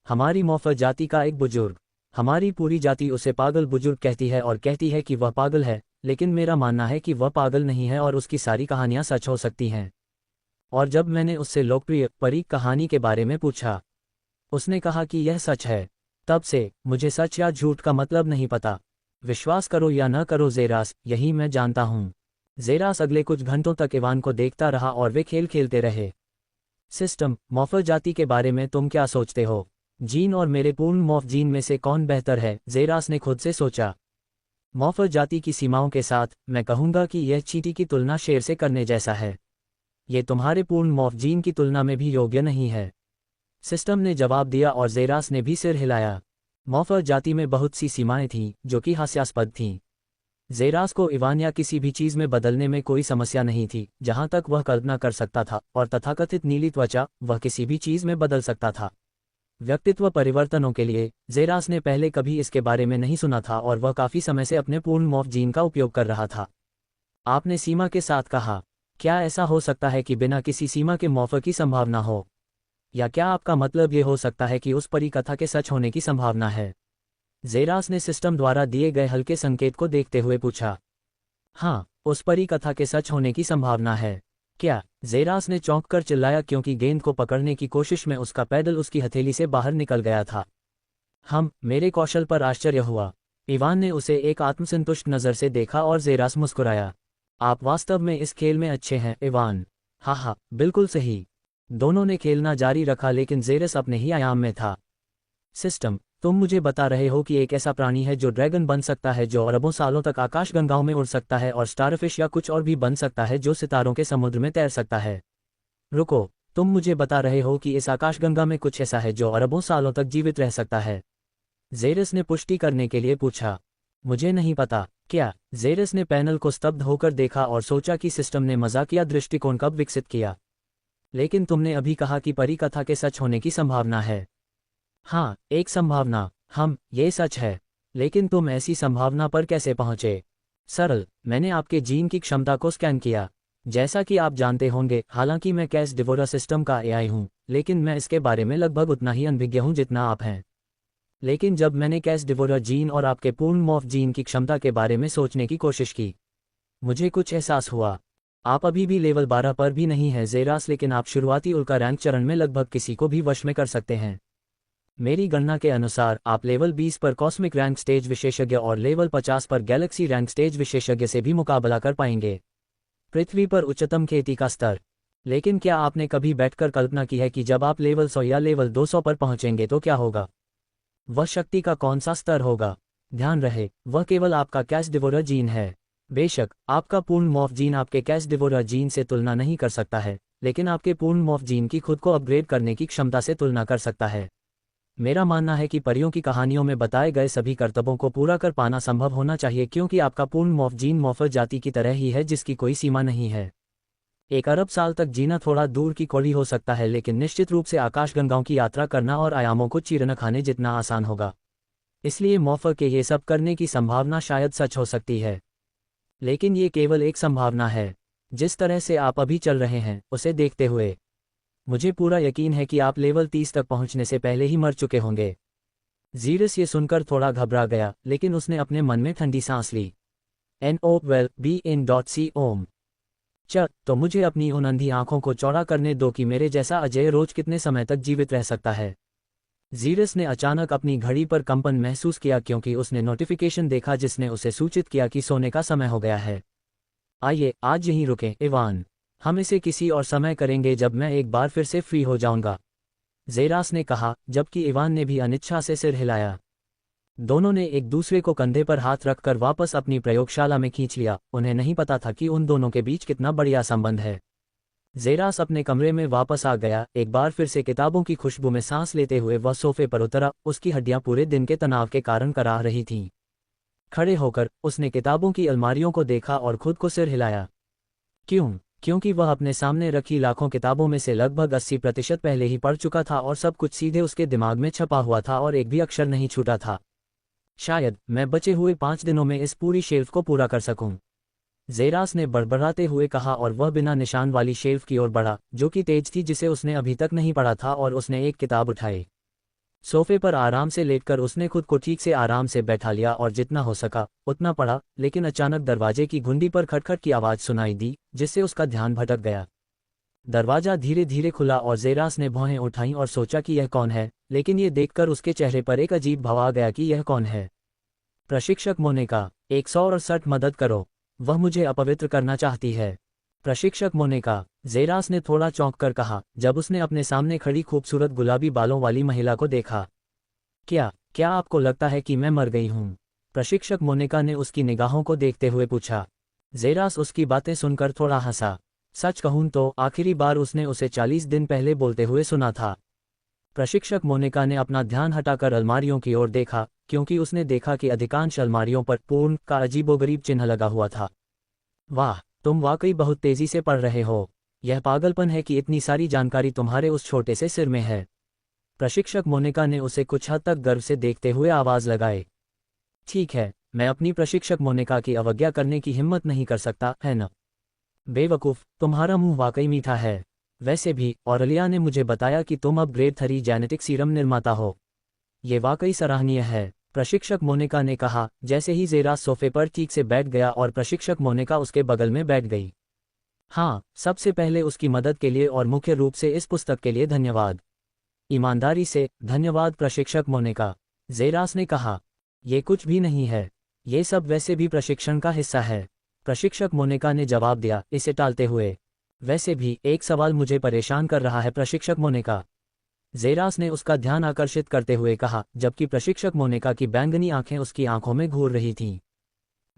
हमारी मौफर जाति का एक बुजुर्ग। हमारी पूरी जाति उसे पागल बुजुर्ग कहती है और कहती है कि वह पागल है, लेकिन मेरा मानना है कि वह पागल नहीं है और उसकी सारी कहानियां सच हो सकती हैं। और जब मैंने उससे लोकप्रिय परी कहानी के बारे में पूछा, उसने कहा कि यह सच है। तब से मुझे सच या झूठ का मतलब नहीं पता। विश्वास करो या न करो ज़ेरास, यही मैं जानता हूं। ज़ेरास अगले कुछ घंटों तक इवान को देखता रहा और वे खेल खेलते रहे। सिस्टम, मॉर्फर जाति के बारे में तुम क्या सोचते हो? जीन और मेरे पूर्ण मॉर्फ जीन में से कौन बेहतर है? ज़ेरास ने खुद से सोचा। मॉर्फर जाति की सीमाओं के साथ, मैं कहूंगा कि यह चींटी की तुलना शेर से करने जैसा है। ये तुम्हारे पूर्ण मॉर्फ जीन की तुलना में भी योग्य नहीं है। सिस्टम ने जवाब दिया और ज़ेरास ने भी सिर हिलाया। मॉर्फर जाति में बहुत सी सीमाएं थीं जो कि हास्यास्पद थीं। ज़ेरास को इवान या किसी भी चीज़ में बदलने में कोई समस्या नहीं थी, जहां तक वह कल्पना कर सकता था, और तथाकथित नीली त्वचा, वह किसी भी चीज़ में बदल सकता था। व्यक्तित्व परिवर्तनों के लिए ज़ेरास ने पहले कभी इसके बारे में नहीं सुना था और वह काफ़ी समय से अपने पूर्ण मॉर्फ जीन का उपयोग कर रहा था। आपने सीमा के साथ कहा, क्या ऐसा हो सकता है कि बिना किसी सीमा के मॉर्फर की संभावना हो? या क्या आपका मतलब ये हो सकता है कि उस परी कथा के सच होने की संभावना है? ज़ेरास ने सिस्टम द्वारा दिए गए हल्के संकेत को देखते हुए पूछा। हाँ, उस परी कथा के सच होने की संभावना है। क्या? ज़ेरास ने चौंक कर चिल्लाया क्योंकि गेंद को पकड़ने की कोशिश में उसका पैडल उसकी हथेली से बाहर निकल गया था। मेरे कौशल पर आश्चर्य हुआ। इवान ने उसे एक आत्मसंतुष्ट नज़र से देखा और ज़ेरास मुस्कुराया। आप वास्तव में इस खेल में अच्छे हैं, इवान। हाँ, बिल्कुल सही। दोनों ने खेलना जारी रखा लेकिन ज़ेरस अपने ही आयाम में था। सिस्टम, तुम मुझे बता रहे हो कि एक ऐसा प्राणी है जो ड्रैगन बन सकता है, जो अरबों सालों तक आकाशगंगाओं में उड़ सकता है, और स्टारफिश या कुछ और भी बन सकता है जो सितारों के समुद्र में तैर सकता है। रुको, तुम मुझे बता रहे हो कि इस आकाशगंगा में कुछ ऐसा है जो अरबों सालों तक जीवित रह सकता है? ज़ेरस ने पुष्टि करने के लिए पूछा। मुझे नहीं पता। क्या? ज़ेरस ने पैनल को स्तब्ध होकर देखा और सोचा कि सिस्टम ने मजाकिया दृष्टिकोण कब विकसित किया। लेकिन तुमने अभी कहा कि परी कथा के सच होने की संभावना है। हाँ, एक संभावना। ये सच है। लेकिन तुम ऐसी संभावना पर कैसे पहुंचे? सरल, मैंने आपके जीन की क्षमता को स्कैन किया। जैसा कि आप जानते होंगे, हालांकि मैं कैस डिवोरा सिस्टम का एआई हूं, लेकिन मैं इसके बारे में लगभग उतना ही अनभिज्ञ हूं जितना आप हैं। लेकिन जब मैंने कैस डिवोरा जीन और आपके पूर्ण मॉर्फ जीन की क्षमता के बारे में सोचने की कोशिश की, मुझे कुछ एहसास हुआ। आप अभी भी लेवल 12 पर भी नहीं हैं ज़ेरास, लेकिन आप शुरुआती उल्का रैंक चरण में लगभग किसी को भी वश में कर सकते हैं। मेरी गणना के अनुसार आप लेवल 20 पर कॉस्मिक रैंक स्टेज विशेषज्ञ और लेवल 50 पर गैलेक्सी रैंक स्टेज विशेषज्ञ से भी मुकाबला कर पाएंगे। पृथ्वी पर उच्चतम खेती का स्तर। लेकिन क्या आपने कभी बैठकर कल्पना की है कि जब आप लेवल 100 या लेवल 200 पर पहुंचेंगे तो क्या होगा? वह शक्ति का कौन सा स्तर होगा? ध्यान रहे, वह केवल आपका कैस डिवोरा जीन है। बेशक आपका पूर्ण मॉर्फ जीन आपके कैस डिवोरा जीन से तुलना नहीं कर सकता है, लेकिन आपके पूर्ण मॉर्फ जीन की खुद को अपग्रेड करने की क्षमता से तुलना कर सकता है। मेरा मानना है कि परियों की कहानियों में बताए गए सभी कर्तव्यों को पूरा कर पाना संभव होना चाहिए, क्योंकि आपका पूर्ण मॉर्फ जीन मॉर्फर जाति की तरह ही है जिसकी कोई सीमा नहीं है। 1 अरब साल तक जीना थोड़ा दूर की कौड़ी हो सकता है, लेकिन निश्चित रूप से आकाशगंगाओं की यात्रा करना और आयामों को चीरना खाने जितना आसान होगा। इसलिए मॉर्फर के ये सब करने की संभावना शायद सच हो सकती है। लेकिन ये केवल एक संभावना है। जिस तरह से आप अभी चल रहे हैं, उसे देखते हुए मुझे पूरा यकीन है कि आप लेवल 30 तक पहुंचने से पहले ही मर चुके होंगे। ज़ीरस ये सुनकर थोड़ा घबरा गया, लेकिन उसने अपने मन में ठंडी सांस ली। NOWELL-BE-IN.C तो मुझे अपनी उन अंधी आंखों को चौड़ा करने दो कि मेरे जैसा अजय रोज कितने समय तक जीवित रह सकता है। ज़ीरस ने अचानक अपनी घड़ी पर कंपन महसूस किया क्योंकि उसने नोटिफिकेशन देखा जिसने उसे सूचित किया कि सोने का समय हो गया है। आइए आज यहीं रुकें, इवान। हम इसे किसी और समय करेंगे जब मैं एक बार फिर से फ्री हो जाऊंगा, ज़ेरास ने कहा, जबकि इवान ने भी अनिच्छा से सिर हिलाया। दोनों ने एक दूसरे को कंधे पर हाथ रखकर वापस अपनी प्रयोगशाला में खींच लिया। उन्हें नहीं पता था कि उन दोनों के बीच कितना बढ़िया संबंध है। ज़ेरास अपने कमरे में वापस आ गया, एक बार फिर से किताबों की खुशबू में सांस लेते हुए वह सोफे पर उतरा। उसकी हड्डियां पूरे दिन के तनाव के कारण कराह रही थीं। खड़े होकर उसने किताबों की अलमारियों को देखा और खुद को सिर हिलाया। क्योंकि वह अपने सामने रखी लाखों किताबों में से लगभग 80% पहले ही पढ़ चुका था और सब कुछ सीधे उसके दिमाग में छपा हुआ था और एक भी अक्षर नहीं छूटा था। शायद मैं बचे हुए 5 दिनों में इस पूरी शेल्फ को पूरा कर सकूं। जेरास ने बड़बड़ाते हुए कहा और वह बिना निशान वाली शेल्फ की ओर बढ़ा, जो कि तेज थी, जिसे उसने अभी तक नहीं पढ़ा था, और उसने एक किताब उठाई। सोफे पर आराम से लेटकर उसने खुद को ठीक से आराम से बैठा लिया और जितना हो सका उतना पढ़ा, लेकिन अचानक दरवाजे की घुंडी पर खटखट की आवाज़ सुनाई दी, जिससे उसका ध्यान भटक गया। दरवाजा धीरे धीरे खुला और जेरास ने भौहें उठाईं और सोचा कि यह कौन है, लेकिन ये देखकर उसके चेहरे पर एक अजीब भाव आ गया कि यह कौन है। प्रशिक्षक मोनिका, 168 मदद करो, वह मुझे अपवित्र करना चाहती है। प्रशिक्षक मोनिका, जेरास ने थोड़ा चौंक कर कहा, जब उसने अपने सामने खड़ी खूबसूरत गुलाबी बालों वाली महिला को देखा। क्या क्या आपको लगता है कि मैं मर गई हूँ? प्रशिक्षक मोनिका ने उसकी निगाहों को देखते हुए पूछा। जेरास उसकी बातें सुनकर थोड़ा हंसा। सच कहूं तो आखिरी बार उसने उसे 40 दिन पहले बोलते हुए सुना था। प्रशिक्षक मोनिका ने अपना ध्यान हटाकर अलमारियों की ओर देखा, क्योंकि उसने देखा कि अधिकांश अलमारियों पर पूर्ण का अजीबोगरीब चिन्ह लगा हुआ था। वाह, तुम वाकई बहुत तेजी से पढ़ रहे हो। यह पागलपन है कि इतनी सारी जानकारी तुम्हारे उस छोटे से सिर में है। प्रशिक्षक मोनिका ने उसे कुछ हद तक गर्व से देखते हुए आवाज लगाई। ठीक है, मैं अपनी प्रशिक्षक मोनिका की अवज्ञा करने की हिम्मत नहीं कर सकता, है न? बेवकूफ, तुम्हारा मुंह वाकई मीठा है। वैसे भी ऑरेलिया ने मुझे बताया कि तुम अब ग्रेड 3 जेनेटिक सीरम निर्माता हो। ये वाकई सराहनीय है, प्रशिक्षक मोनिका ने कहा, जैसे ही जेरास सोफे पर ठीक से बैठ गया और प्रशिक्षक मोनिका उसके बगल में बैठ गई। हाँ, सबसे पहले उसकी मदद के लिए और मुख्य रूप से इस पुस्तक के लिए धन्यवाद। ईमानदारी से धन्यवाद प्रशिक्षक मोनिका, जेरास ने कहा। ये कुछ भी नहीं है, ये सब वैसे भी प्रशिक्षण का हिस्सा है, प्रशिक्षक मोनिका ने जवाब दिया, इसे टालते हुए। वैसे भी एक सवाल मुझे परेशान कर रहा है प्रशिक्षक मोनिका, जेरास ने उसका ध्यान आकर्षित करते हुए कहा, जबकि प्रशिक्षक मोनिका की बैंगनी आंखें उसकी आंखों में घूर रही थीं।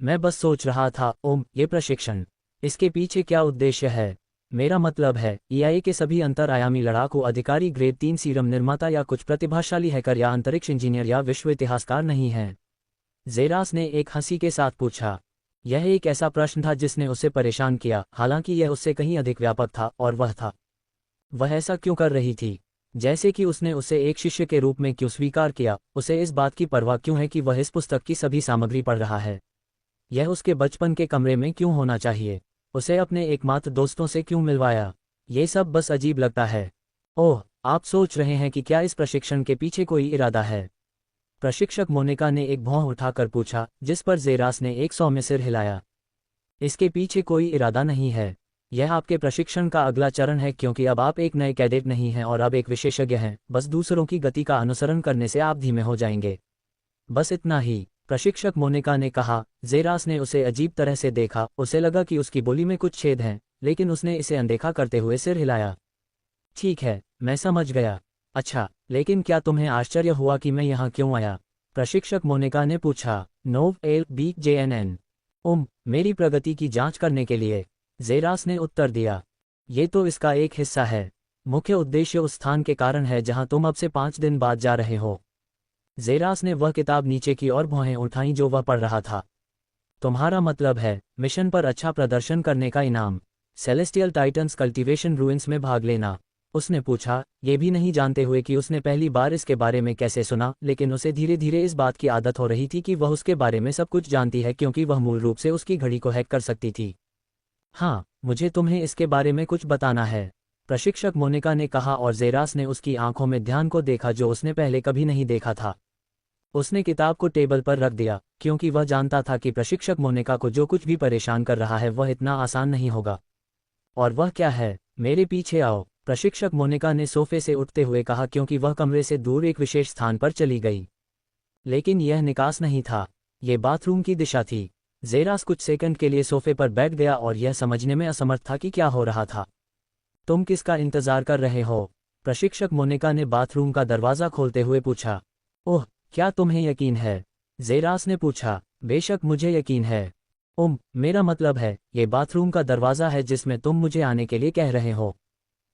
मैं बस सोच रहा था, ये प्रशिक्षण, इसके पीछे क्या उद्देश्य है? मेरा मतलब है, ईआई के सभी अंतरआयामी लड़ाकू अधिकारी ग्रेड 3 सीरम निर्माता या कुछ प्रतिभाशाली हैकर या अंतरिक्ष इंजीनियर या विश्व इतिहासकार नहीं हैं? जेरास ने एक हंसी के साथ पूछा। यह एक ऐसा प्रश्न था जिसने उसे परेशान किया, हालांकि यह उससे कहीं अधिक व्यापक था, और वह ऐसा क्यों कर रही थी? जैसे कि उसने उसे एक शिष्य के रूप में क्यों स्वीकार किया, उसे इस बात की परवाह क्यों है कि वह इस पुस्तक की सभी सामग्री पढ़ रहा है? यह उसके बचपन के कमरे में क्यों होना चाहिए? उसे अपने एकमात्र दोस्तों से क्यों मिलवाया? ये सब बस अजीब लगता है। ओह, आप सोच रहे हैं कि क्या इस प्रशिक्षण के पीछे कोई इरादा है? प्रशिक्षक मोनिका ने एक भौं उठाकर पूछा, जिस पर जेरास ने एक सौम्य सिर हिलाया। इसके पीछे कोई इरादा नहीं है। यह आपके प्रशिक्षण का अगला चरण है, क्योंकि अब आप एक नए कैडेट नहीं हैं और अब एक विशेषज्ञ हैं। बस दूसरों की गति का अनुसरण करने से आप धीमे हो जाएंगे। बस इतना ही, प्रशिक्षक मोनिका ने कहा। जेरास ने उसे अजीब तरह से देखा, उसे लगा कि उसकी बोली में कुछ छेद हैं, लेकिन उसने इसे अनदेखा करते हुए सिर हिलाया। ठीक है, मैं समझ गया। अच्छा, लेकिन क्या तुम्हें आश्चर्य हुआ कि मैं यहाँ क्यों आया? प्रशिक्षक मोनिका ने पूछा। नोव एल बी JNN। मेरी प्रगति की जांच करने के लिए, जेरास ने उत्तर दिया। ये तो इसका एक हिस्सा है। मुख्य उद्देश्य उस स्थान के कारण है जहां तुम अब से 5 दिन बाद जा रहे हो। जेरास ने वह किताब नीचे की ओर भौहें उठाईं जो वह पढ़ रहा था। तुम्हारा मतलब है, मिशन पर अच्छा प्रदर्शन करने का इनाम, सेलेस्टियल टाइटन्स कल्टीवेशन रूइंस में भाग लेना? उसने पूछा, ये भी नहीं जानते हुए कि उसने पहली बार इसके बारे में कैसे सुना, लेकिन उसे धीरे धीरे इस बात की आदत हो रही थी कि वह उसके बारे में सब कुछ जानती है, क्योंकि वह मूल रूप से उसकी घड़ी को हैक कर सकती थी। हाँ, मुझे तुम्हें इसके बारे में कुछ बताना है, प्रशिक्षक मोनिका ने कहा, और जेरास ने उसकी आंखों में ध्यान को देखा जो उसने पहले कभी नहीं देखा था। उसने किताब को टेबल पर रख दिया, क्योंकि वह जानता था कि प्रशिक्षक मोनिका को जो कुछ भी परेशान कर रहा है वह इतना आसान नहीं होगा। और वह क्या है? मेरे पीछे आओ, प्रशिक्षक मोनिका ने सोफे से उठते हुए कहा, क्योंकि वह कमरे से दूर एक विशेष स्थान पर चली गई। लेकिन यह निकास नहीं था, ये बाथरूम की दिशा थी। जेरास कुछ सेकंड के लिए सोफे पर बैठ गया और यह समझने में असमर्थ था कि क्या हो रहा था। तुम किसका इंतजार कर रहे हो? प्रशिक्षक मोनिका ने बाथरूम का दरवाजा खोलते हुए पूछा। ओह, क्या तुम्हें यकीन है? जेरास ने पूछा। बेशक मुझे यकीन है। मेरा मतलब है, ये बाथरूम का दरवाजा है जिसमें तुम मुझे आने के लिए कह रहे हो।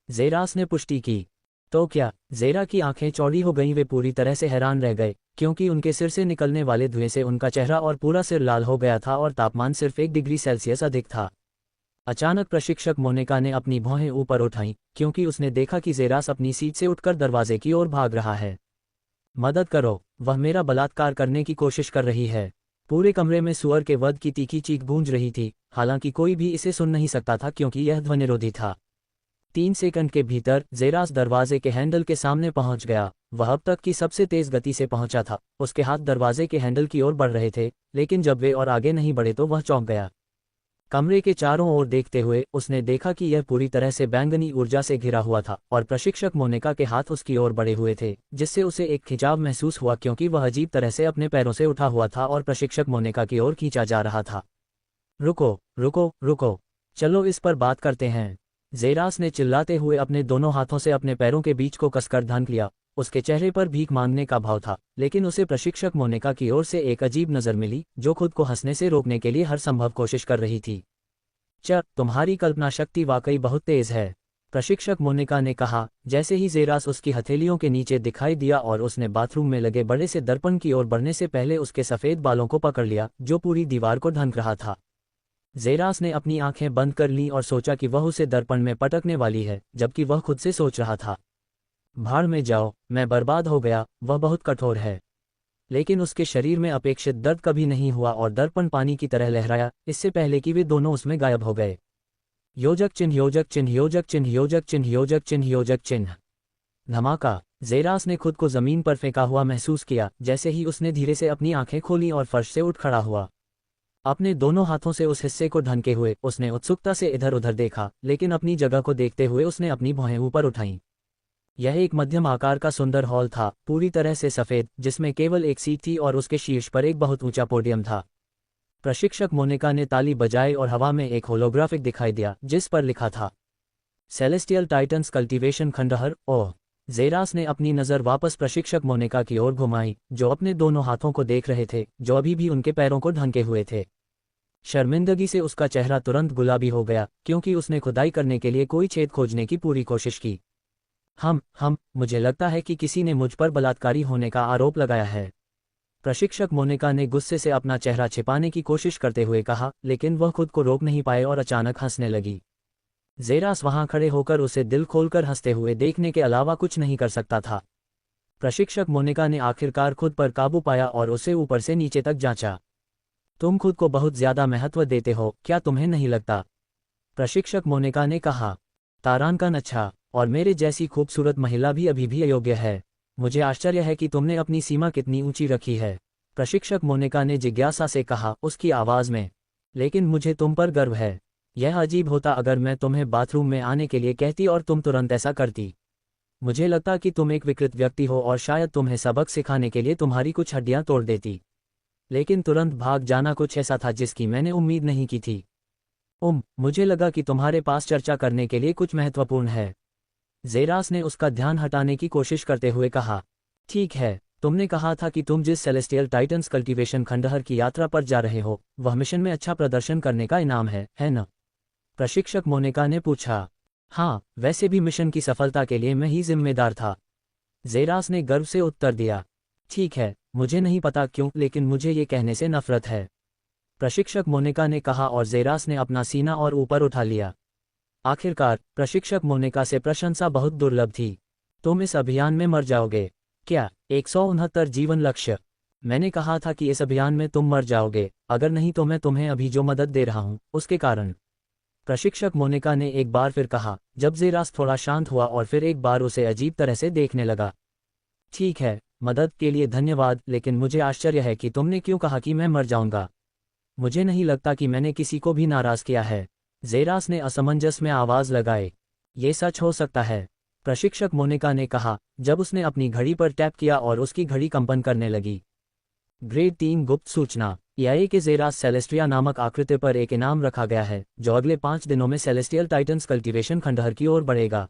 जेरास ने पुष्टि की। तो क्या? जेरा की आंखें चौड़ी हो गईं, वे पूरी तरह से हैरान रह गए, क्योंकि उनके सिर से निकलने वाले धुएं से उनका चेहरा और पूरा सिर लाल हो गया था और तापमान सिर्फ 1 डिग्री सेल्सियस अधिक था। अचानक प्रशिक्षक मोनिका ने अपनी भौहें ऊपर उठाईं, क्योंकि उसने देखा कि जेरास अपनी सीट से उठकर दरवाजे की ओर भाग रहा है। मदद करो, वह मेरा बलात्कार करने की कोशिश कर रही है, पूरे कमरे में सुअर के वध की तीखी चीख गूंज रही थी, हालांकि कोई भी इसे सुन नहीं सकता था क्योंकि यह ध्वनिरोधी था। 3 सेकंड के भीतर जेरास दरवाजे के हैंडल के सामने पहुंच गया। वह अब तक की सबसे तेज गति से पहुंचा था। उसके हाथ दरवाजे के हैंडल की ओर बढ़ रहे थे, लेकिन जब वे और आगे नहीं बढ़े तो वह चौंक गया। कमरे के चारों ओर देखते हुए उसने देखा कि यह पूरी तरह से बैंगनी ऊर्जा से घिरा हुआ था और प्रशिक्षक मोनिका के हाथ उसकी ओर बढ़े हुए थे, जिससे उसे एक खिंचाव महसूस हुआ क्योंकि वह अजीब तरह से अपने पैरों से उठा हुआ था और प्रशिक्षक मोनिका की ओर खींचा जा रहा था। रुको रुको रुको, चलो इस पर बात करते हैं। जेरास ने चिल्लाते हुए अपने दोनों हाथों से अपने पैरों के बीच को कसकर ढांक लिया। उसके चेहरे पर भीख मांगने का भाव था, लेकिन उसे प्रशिक्षक मोनिका की ओर से एक अजीब नज़र मिली जो खुद को हंसने से रोकने के लिए हर संभव कोशिश कर रही थी। तुम्हारी कल्पना शक्ति वाकई बहुत तेज है, प्रशिक्षक मोनिका ने कहा, जैसे ही जेरास उसकी हथेलियों के नीचे दिखाई दिया और उसने बाथरूम में लगे बड़े से दर्पण की ओर बढ़ने से पहले उसके सफ़ेद बालों को पकड़ लिया जो पूरी दीवार को ढंक रहा था। जेरास ने अपनी आंखें बंद कर लीं और सोचा कि वह उसे दर्पण में पटकने वाली है, जबकि वह खुद से सोच रहा था, भाड़ में जाओ, मैं बर्बाद हो गया। वह बहुत कठोर है। लेकिन उसके शरीर में अपेक्षित दर्द कभी नहीं हुआ और दर्पण पानी की तरह लहराया, इससे पहले कि वे दोनों उसमें गायब हो गए। योजक चिन्ह योजक चिन्ह योजक चिन्ह योजक चिन्ह योजक चिन्ह योजक चिन्ह। धमाका। जेरास ने खुद को जमीन पर फेंका हुआ महसूस किया जैसे ही उसने धीरे से अपनी आंखें खोलीं और फर्श से उठ खड़ा हुआ। अपने दोनों हाथों से उस हिस्से को ढंके हुए उसने उत्सुकता से इधर उधर देखा, लेकिन अपनी जगह को देखते हुए उसने अपनी भौहें ऊपर उठाईं। यह एक मध्यम आकार का सुंदर हॉल था, पूरी तरह से सफ़ेद, जिसमें केवल एक सीट थी और उसके शीर्ष पर एक बहुत ऊंचा पोडियम था। प्रशिक्षक मोनिका ने ताली बजाई और हवा में एक होलोग्राफिक दिखाई दिया जिस पर लिखा था, सेलेस्टियल टाइटन्स कल्टीवेशन खंडहर। ओह! जेरास ने अपनी नज़र वापस प्रशिक्षक मोनिका की ओर घुमाई, जो अपने दोनों हाथों को देख रहे थे जो अभी भी उनके पैरों को ढंके हुए थे। शर्मिंदगी से उसका चेहरा तुरंत गुलाबी हो गया क्योंकि उसने खुदाई करने के लिए कोई छेद खोजने की पूरी कोशिश की। मुझे लगता है कि किसी ने मुझ पर बलात्कारी होने का आरोप लगाया है, प्रशिक्षक मोनिका ने गुस्से से अपना चेहरा छिपाने की कोशिश करते हुए कहा, लेकिन वह खुद को रोक नहीं पाए और अचानक हंसने लगी। जेरास वहां खड़े होकर उसे दिल खोलकर हंसते हुए देखने के अलावा कुछ नहीं कर सकता था। प्रशिक्षक मोनिका ने आखिरकार खुद पर काबू पाया और उसे ऊपर से नीचे तक जांचा। तुम खुद को बहुत ज्यादा महत्व देते हो, क्या तुम्हें नहीं लगता? प्रशिक्षक मोनिका ने कहा। तारांकन, अच्छा, और मेरे जैसी खूबसूरत महिला भी अभी भी अयोग्य है। मुझे आश्चर्य है कि तुमने अपनी सीमा कितनी ऊंची रखी है, प्रशिक्षक मोनिका ने जिज्ञासा से कहा, उसकी आवाज़ में। लेकिन मुझे तुम पर गर्व है। यह अजीब होता अगर मैं तुम्हें बाथरूम में आने के लिए कहती और तुम तुरंत ऐसा करती। मुझे लगता कि तुम एक विकृत व्यक्ति हो और शायद तुम्हें सबक सिखाने के लिए तुम्हारी कुछ हड्डियां तोड़ देती। लेकिन तुरंत भाग जाना कुछ ऐसा था जिसकी मैंने उम्मीद नहीं की थी। मुझे लगा कि तुम्हारे पास चर्चा करने के लिए कुछ महत्वपूर्ण है। जेरास ने उसका ध्यान हटाने की कोशिश करते हुए कहा, ठीक है, तुमने कहा था कि तुम जिस सेलेस्टियल टाइटन्स कल्टीवेशन खंडहर की यात्रा पर जा रहे हो वह मिशन में अच्छा प्रदर्शन करने का इनाम है न? प्रशिक्षक मोनिका ने पूछा। हाँ, वैसे भी मिशन की सफलता के लिए मैं ही जिम्मेदार था, जेरास ने गर्व से उत्तर दिया। ठीक है, मुझे नहीं पता क्यों, लेकिन मुझे ये कहने से नफरत है, प्रशिक्षक मोनिका ने कहा और जेरास ने अपना सीना और ऊपर उठा लिया। आखिरकार प्रशिक्षक मोनिका से प्रशंसा बहुत दुर्लभ थी। तुम इस अभियान में मर जाओगे। क्या? 169 जीवन लक्ष्य। मैंने कहा था कि इस अभियान में तुम मर जाओगे, अगर नहीं तो मैं तुम्हें अभी जो मदद दे रहा हूं उसके कारण, प्रशिक्षक मोनिका ने एक बार फिर कहा, जब जेरास थोड़ा शांत हुआ और फिर एक बार उसे अजीब तरह से देखने लगा। ठीक है, मदद के लिए धन्यवाद, लेकिन मुझे आश्चर्य है कि तुमने क्यों कहा कि मैं मर जाऊंगा। मुझे नहीं लगता कि मैंने किसी को भी नाराज किया है, जेरास ने असमंजस में आवाज लगाए। ये सच हो सकता है, प्रशिक्षक मोनिका ने कहा, जब उसने अपनी घड़ी पर टैप किया और उसकी घड़ी कंपन करने लगी। ग्रेड 3 गुप्त सूचना, EIA के जेरास सेलेस्ट्रिया नामक आकृति पर एक इनाम रखा गया है जो अगले 5 दिनों में सेलेस्टियल टाइटन्स कल्टीवेशन खंडहर की ओर बढ़ेगा।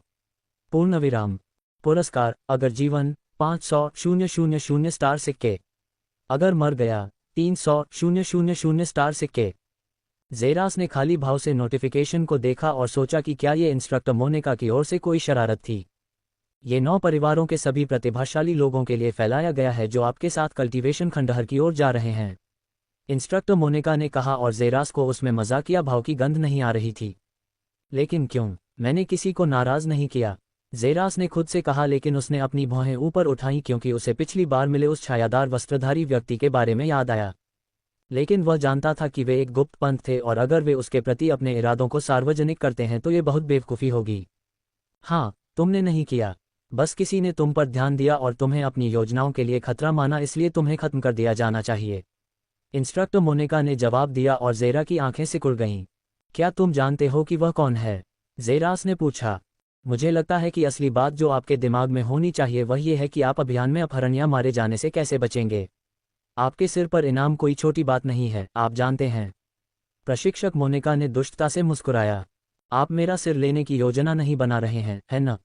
पूर्ण विराम। पुरस्कार, अगर जीवन 500,000 स्टार सिक्के, अगर मर गया 300,000 स्टार सिक्के। जेरास ने खाली भाव से नोटिफिकेशन को देखा और सोचा कि क्या ये इंस्ट्रक्टर मोनिका की ओर से कोई शरारत थी। ये 9 परिवारों के सभी प्रतिभाशाली लोगों के लिए फैलाया गया है जो आपके साथ कल्टीवेशन खंडहर की ओर जा रहे हैं, इंस्ट्रक्टर मोनिका ने कहा और जेरास को उसमें मजाकिया भाव की गंध नहीं आ रही थी। लेकिन क्यों? मैंने किसी को नाराज नहीं किया, जेरास ने खुद से कहा, लेकिन उसने अपनी भौहें ऊपर उठाई क्योंकि उसे पिछली बार मिले उस छायादार वस्त्रधारी व्यक्ति के बारे में याद आया। लेकिन वह जानता था कि वे एक गुप्त पंथ थे और अगर वे उसके प्रति अपने इरादों को सार्वजनिक करते हैं तो ये बहुत बेवकूफ़ी होगी। हाँ, तुमने नहीं किया। बस किसी ने तुम पर ध्यान दिया और तुम्हें अपनी योजनाओं के लिए खतरा माना, इसलिए तुम्हें खत्म कर दिया जाना चाहिए। इंस्ट्रक्टर मोनिका ने जवाब दिया और ज़ेरा की आंखें सिकुड़ गईं। क्या तुम जानते हो कि वह कौन है? ज़ेरास ने पूछा। मुझे लगता है कि असली बात जो आपके दिमाग में होनी चाहिए वह ये है कि आप अभियान में अपहरण या मारे जाने से कैसे बचेंगे। आपके सिर पर इनाम कोई छोटी बात नहीं है, आप जानते हैं। प्रशिक्षक मोनिका ने दुष्टता से मुस्कुराया। आप मेरा सिर लेने की योजना नहीं बना रहे हैं, है न?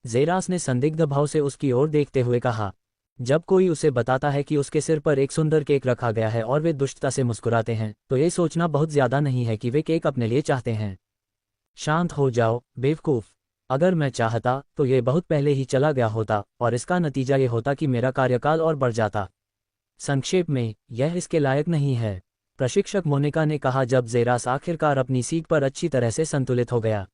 ज़ेरास ने संदिग्ध भाव से उसकी ओर देखते हुए कहा। जब कोई उसे बताता है कि उसके सिर पर एक सुंदर केक रखा गया है और वे दुष्टता से मुस्कुराते हैं, तो ये सोचना बहुत ज़्यादा नहीं है कि वे केक अपने लिए चाहते हैं। शांत हो जाओ, बेवकूफ़। अगर मैं चाहता तो ये बहुत पहले ही चला गया होता और इसका नतीजा ये होता कि मेरा कार्यकाल और बढ़ जाता। संक्षेप में, यह इसके लायक नहीं है, प्रशिक्षक मोनिका ने कहा जब ज़ेरास आखिरकार अपनी सीट पर अच्छी तरह से संतुलित हो गया।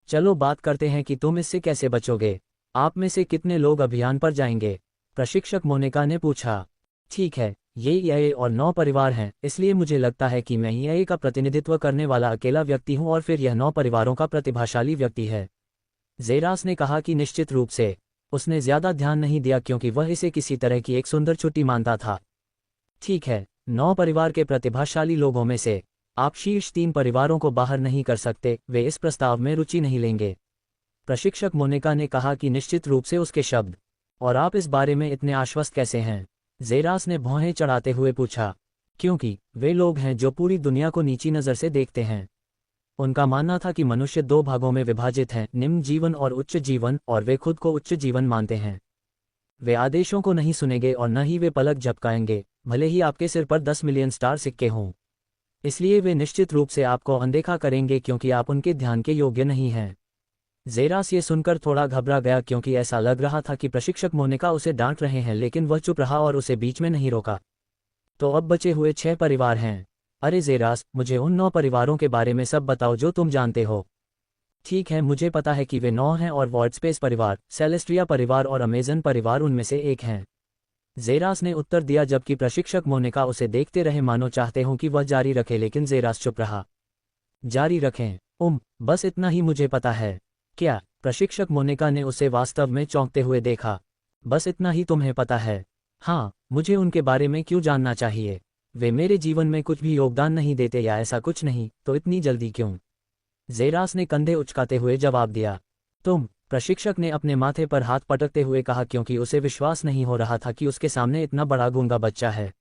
चलो बात करते हैं कि तुम इससे कैसे बचोगे। आप में से कितने लोग अभियान पर जाएंगे? प्रशिक्षक मोनिका ने पूछा। ठीक है, ये यह और 9 परिवार हैं, इसलिए मुझे लगता है कि मैं यह का प्रतिनिधित्व करने वाला अकेला व्यक्ति हूं और फिर यह 9 परिवारों का प्रतिभाशाली व्यक्ति है। ज़ेरास ने कहा कि निश्चित रूप से। उसने ज़्यादा ध्यान नहीं दिया क्योंकि वह इसे किसी तरह की एक सुंदर छुट्टी मानता था। ठीक है, 9 परिवार के प्रतिभाशाली लोगों में से आप शीर्ष 3 परिवारों को बाहर नहीं कर सकते, वे इस प्रस्ताव में रुचि नहीं लेंगे। प्रशिक्षक मोनिका ने कहा कि निश्चित रूप से उसके शब्द। और आप इस बारे में इतने आश्वस्त कैसे हैं? ज़ेरास ने भौहें चढ़ाते हुए पूछा। क्योंकि वे लोग हैं जो पूरी दुनिया को नीची नज़र से देखते हैं। उनका मानना था कि मनुष्य 2 भागों में विभाजित हैं, निम्न जीवन और उच्च जीवन, और वे खुद को उच्च जीवन मानते हैं। वे आदेशों को नहीं सुनेंगे और न ही वे पलक झपकाएंगे, भले ही आपके सिर पर 10 मिलियन स्टार सिक्के हों। इसलिए वे निश्चित रूप से आपको अनदेखा करेंगे क्योंकि आप उनके ध्यान के योग्य नहीं हैं। ज़ेरास ये सुनकर थोड़ा घबरा गया क्योंकि ऐसा लग रहा था कि प्रशिक्षक मोनिका उसे डांट रहे हैं, लेकिन वह चुप रहा और उसे बीच में नहीं रोका। तो अब बचे हुए 6 परिवार हैं। अरे ज़ेरास, मुझे उन 9 परिवारों के बारे में सब बताओ जो तुम जानते हो। ठीक है, मुझे पता है कि वे 9 हैं और वॉर्डस्पेस परिवार, सेलेस्ट्रिया परिवार और अमेजन परिवार उनमें से एक हैं। ज़ेरास ने उत्तर दिया जबकि प्रशिक्षक मोनिका उसे देखते रहे मानो चाहते हों कि वह जारी रखे, लेकिन ज़ेरास चुप रहा। जारी रखें? बस इतना ही मुझे पता है। क्या? प्रशिक्षक मोनिका ने उसे वास्तव में चौंकते हुए देखा। बस इतना ही तुम्हें पता है? हाँ, मुझे उनके बारे में क्यों जानना चाहिए? वे मेरे जीवन में कुछ भी योगदान नहीं देते या ऐसा कुछ नहीं, तो इतनी जल्दी क्यों? ज़ेरास ने कंधे उचकाते हुए जवाब दिया। तुम? प्रशिक्षक ने अपने माथे पर हाथ पटकते हुए कहा क्योंकि उसे विश्वास नहीं हो रहा था कि उसके सामने इतना बड़ा गूंगा बच्चा है।